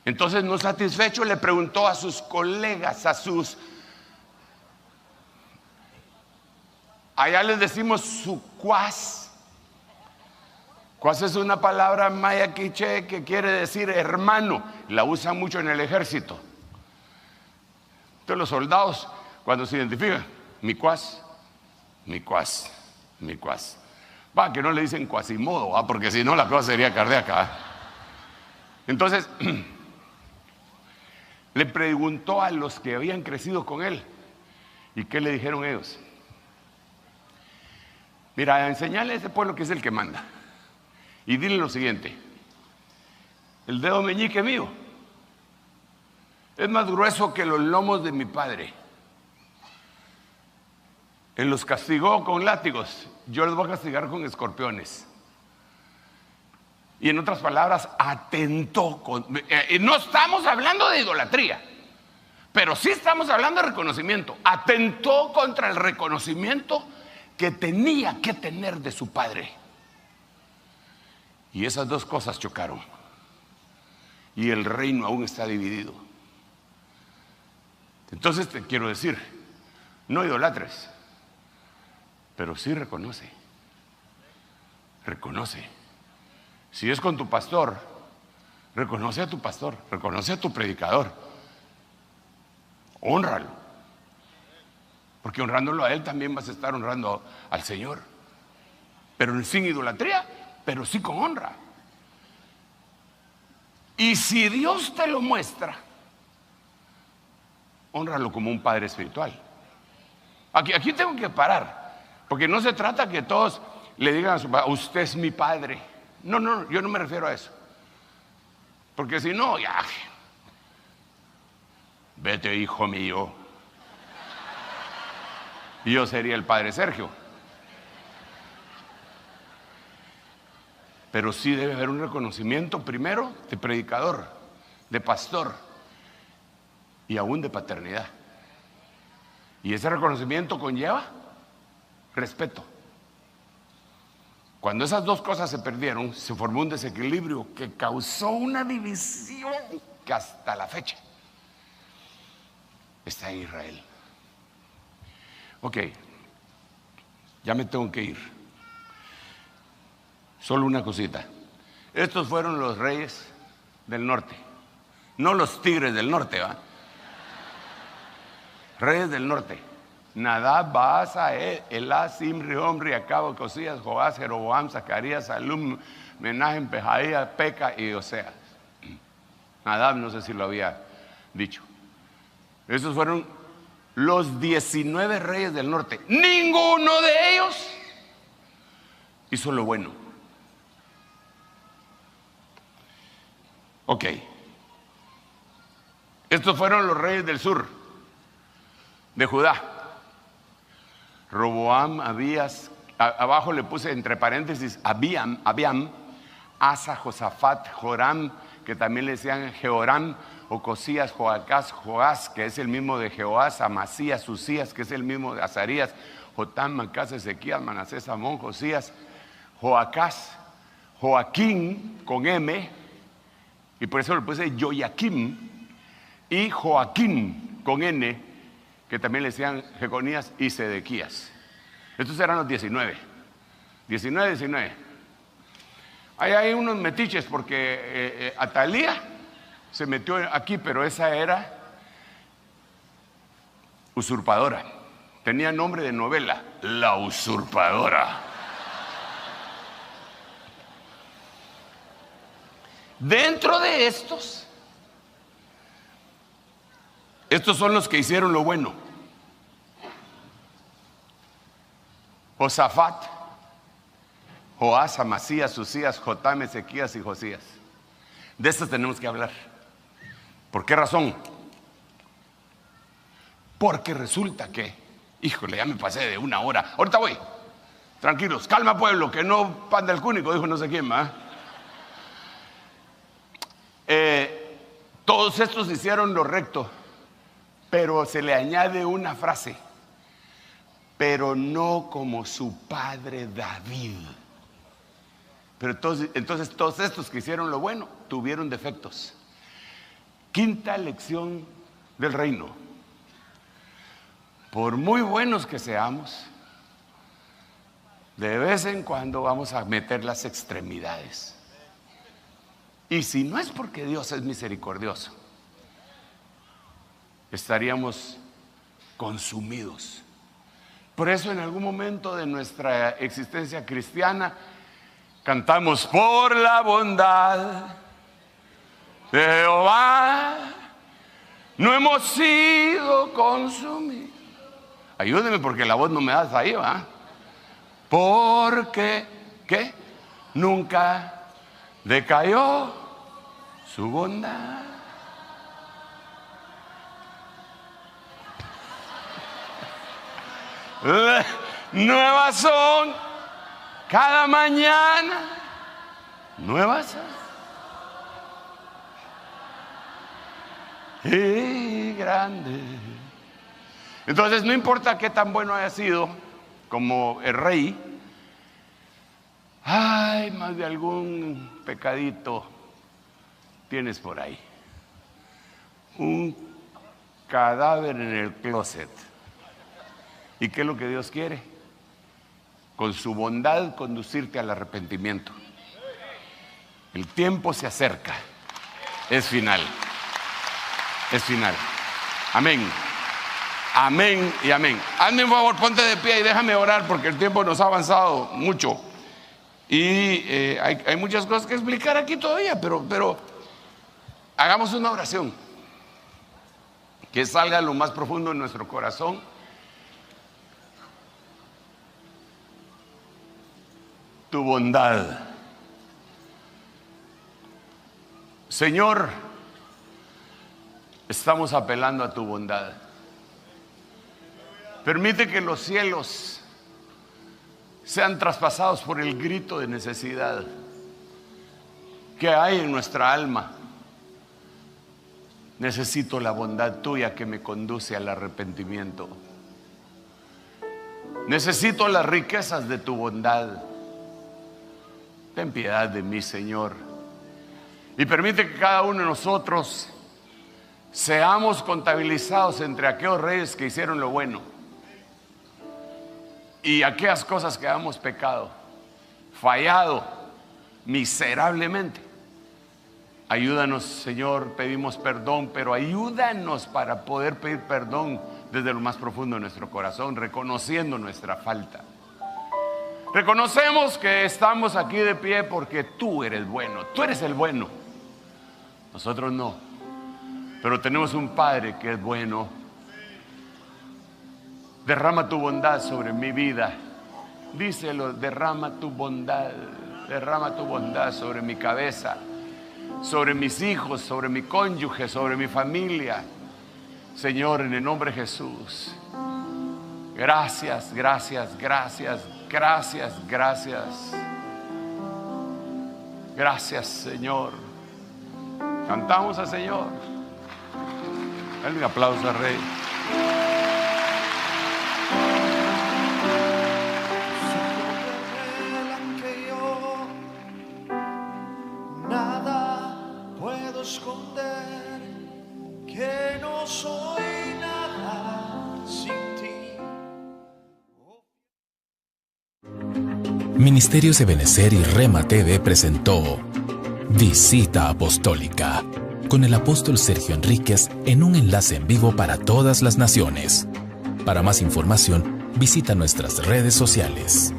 Entonces, no satisfecho, le preguntó a sus colegas, allá les decimos sucuás. Cuás es una palabra maya quiché que quiere decir hermano. La usan mucho en el ejército. Entonces los soldados, cuando se identifican, mi cuás, mi cuás, mi cuás. Va, que no le dicen cuasimodo, porque si no la cosa sería cardíaca. Entonces, le preguntó a los que habían crecido con él. ¿Y qué le dijeron ellos? Mira, enseñale a ese pueblo que es el que manda. Y dile lo siguiente: el dedo meñique mío es más grueso que los lomos de mi padre. Él los castigó con látigos, yo los voy a castigar con escorpiones. Y en otras palabras, atentó no estamos hablando de idolatría, pero sí estamos hablando de reconocimiento. Atentó contra el reconocimiento que tenía que tener de su padre. Y esas dos cosas chocaron. Y el reino aún está dividido. Entonces te quiero decir, no idolatres, pero sí reconoce. Reconoce. Si es con tu pastor, reconoce a tu pastor, reconoce a tu predicador. Hónralo. Porque honrándolo a él también vas a estar honrando al Señor. Pero sin idolatría, pero sí con honra. Y si Dios te lo muestra, hónralo como un padre espiritual. Aquí tengo que parar, porque no se trata que todos le digan a su padre: usted es mi padre. No, yo no me refiero a eso. Porque si no, ya, vete, hijo mío. Y yo sería el padre Sergio. Pero sí debe haber un reconocimiento primero de predicador, de pastor y aún de paternidad. Y ese reconocimiento conlleva respeto. Cuando esas dos cosas se perdieron, se formó un desequilibrio que causó una división que hasta la fecha está en Israel. Ok, ya me tengo que ir. Solo una cosita. Estos fueron los reyes del norte, no los tigres del norte, ¿va? Reyes del norte: Nadab, Baasa, Elá, Simri, Omri, Acabo, Cosías, Joás, Jeroboam, Zacarías, Salum, Menahem, Pejaía, Peca y Oseas. Nadab no sé si lo había dicho. Esos fueron los 19 reyes del norte. Ninguno de ellos hizo lo bueno. Ok. Estos fueron los reyes del sur de Judá: Roboam, Abías, abajo le puse entre paréntesis Abiam, Asa, Josafat, Joram, que también le decían Jehoram, Ocosías, Joacás, Joás, que es el mismo de Jehoás, Amasías, Usías, que es el mismo de Azarías, Jotam, Macás, Ezequías, Manasés, Amón, Josías, Joacás, Joaquín con M, y por eso le puse Joaquim, y Joaquín con N, que también le decían Jeconías y Sedequías. Estos eran los 19. Ahí hay unos metiches porque Atalía se metió aquí, pero esa era usurpadora. Tenía nombre de novela: La Usurpadora. Dentro de estos son los que hicieron lo bueno: Josafat, Joás, Amasías, Usías, Jotam, Ezequías y Josías. De estos tenemos que hablar. ¿Por qué razón? Porque resulta que, híjole, ya me pasé de 1 hora. Ahorita voy. Tranquilos, calma pueblo, que no pan del cúnico, dijo no sé quién, ¿va? Todos estos hicieron lo recto, pero se le añade una frase: pero no como su padre David. Pero entonces todos estos que hicieron lo bueno tuvieron defectos. Quinta lección del reino: por muy buenos que seamos, de vez en cuando vamos a meter las extremidades. Y si no es porque Dios es misericordioso, estaríamos consumidos. Por eso en algún momento de nuestra existencia cristiana cantamos: por la bondad de Jehová no hemos sido consumidos. Ayúdeme porque la voz no me das ahí, ¿va? Porque, ¿qué? Nunca decayó su bondad. Nuevas son cada mañana, nuevas y grandes. Entonces no importa qué tan bueno haya sido como el rey, ay, más de algún pecadito tienes por ahí, un cadáver en el closet. ¿Y qué es lo que Dios quiere? Con su bondad conducirte al arrepentimiento. El tiempo se acerca. Es final. Es final. Amén. Amén y amén. Hazme un favor, ponte de pie y déjame orar porque el tiempo nos ha avanzado mucho. Y hay muchas cosas que explicar aquí todavía, pero Hagamos una oración que salga de lo más profundo de nuestro corazón. Tu bondad. Señor, estamos apelando a tu bondad. Permite que los cielos sean traspasados por el grito de necesidad que hay en nuestra alma. Necesito la bondad tuya que me conduce al arrepentimiento. Necesito las riquezas de tu bondad. Ten piedad de mí, Señor. Y permite que cada uno de nosotros seamos contabilizados entre aquellos reyes que hicieron lo bueno y aquellas cosas que hemos pecado, fallado miserablemente. Ayúdanos, Señor, pedimos perdón, pero ayúdanos para poder pedir perdón desde lo más profundo de nuestro corazón, reconociendo nuestra falta. Reconocemos que estamos aquí de pie porque tú eres bueno, tú eres el bueno. Nosotros no, pero tenemos un Padre que es bueno. Derrama tu bondad sobre mi vida. Díselo, derrama tu bondad sobre mi cabeza, sobre mis hijos, sobre mi cónyuge, sobre mi familia. Señor, en el nombre de Jesús. Gracias, gracias, gracias, gracias, gracias. Gracias, Señor. Cantamos al Señor. Dale un aplauso al Rey. Nada puedo esconder, que no soy nada sin ti. Ministerios Ebenecer y Rema TV presentó Visita Apostólica con el apóstol Sergio Enríquez en un enlace en vivo para todas las naciones. Para más información, visita nuestras redes sociales.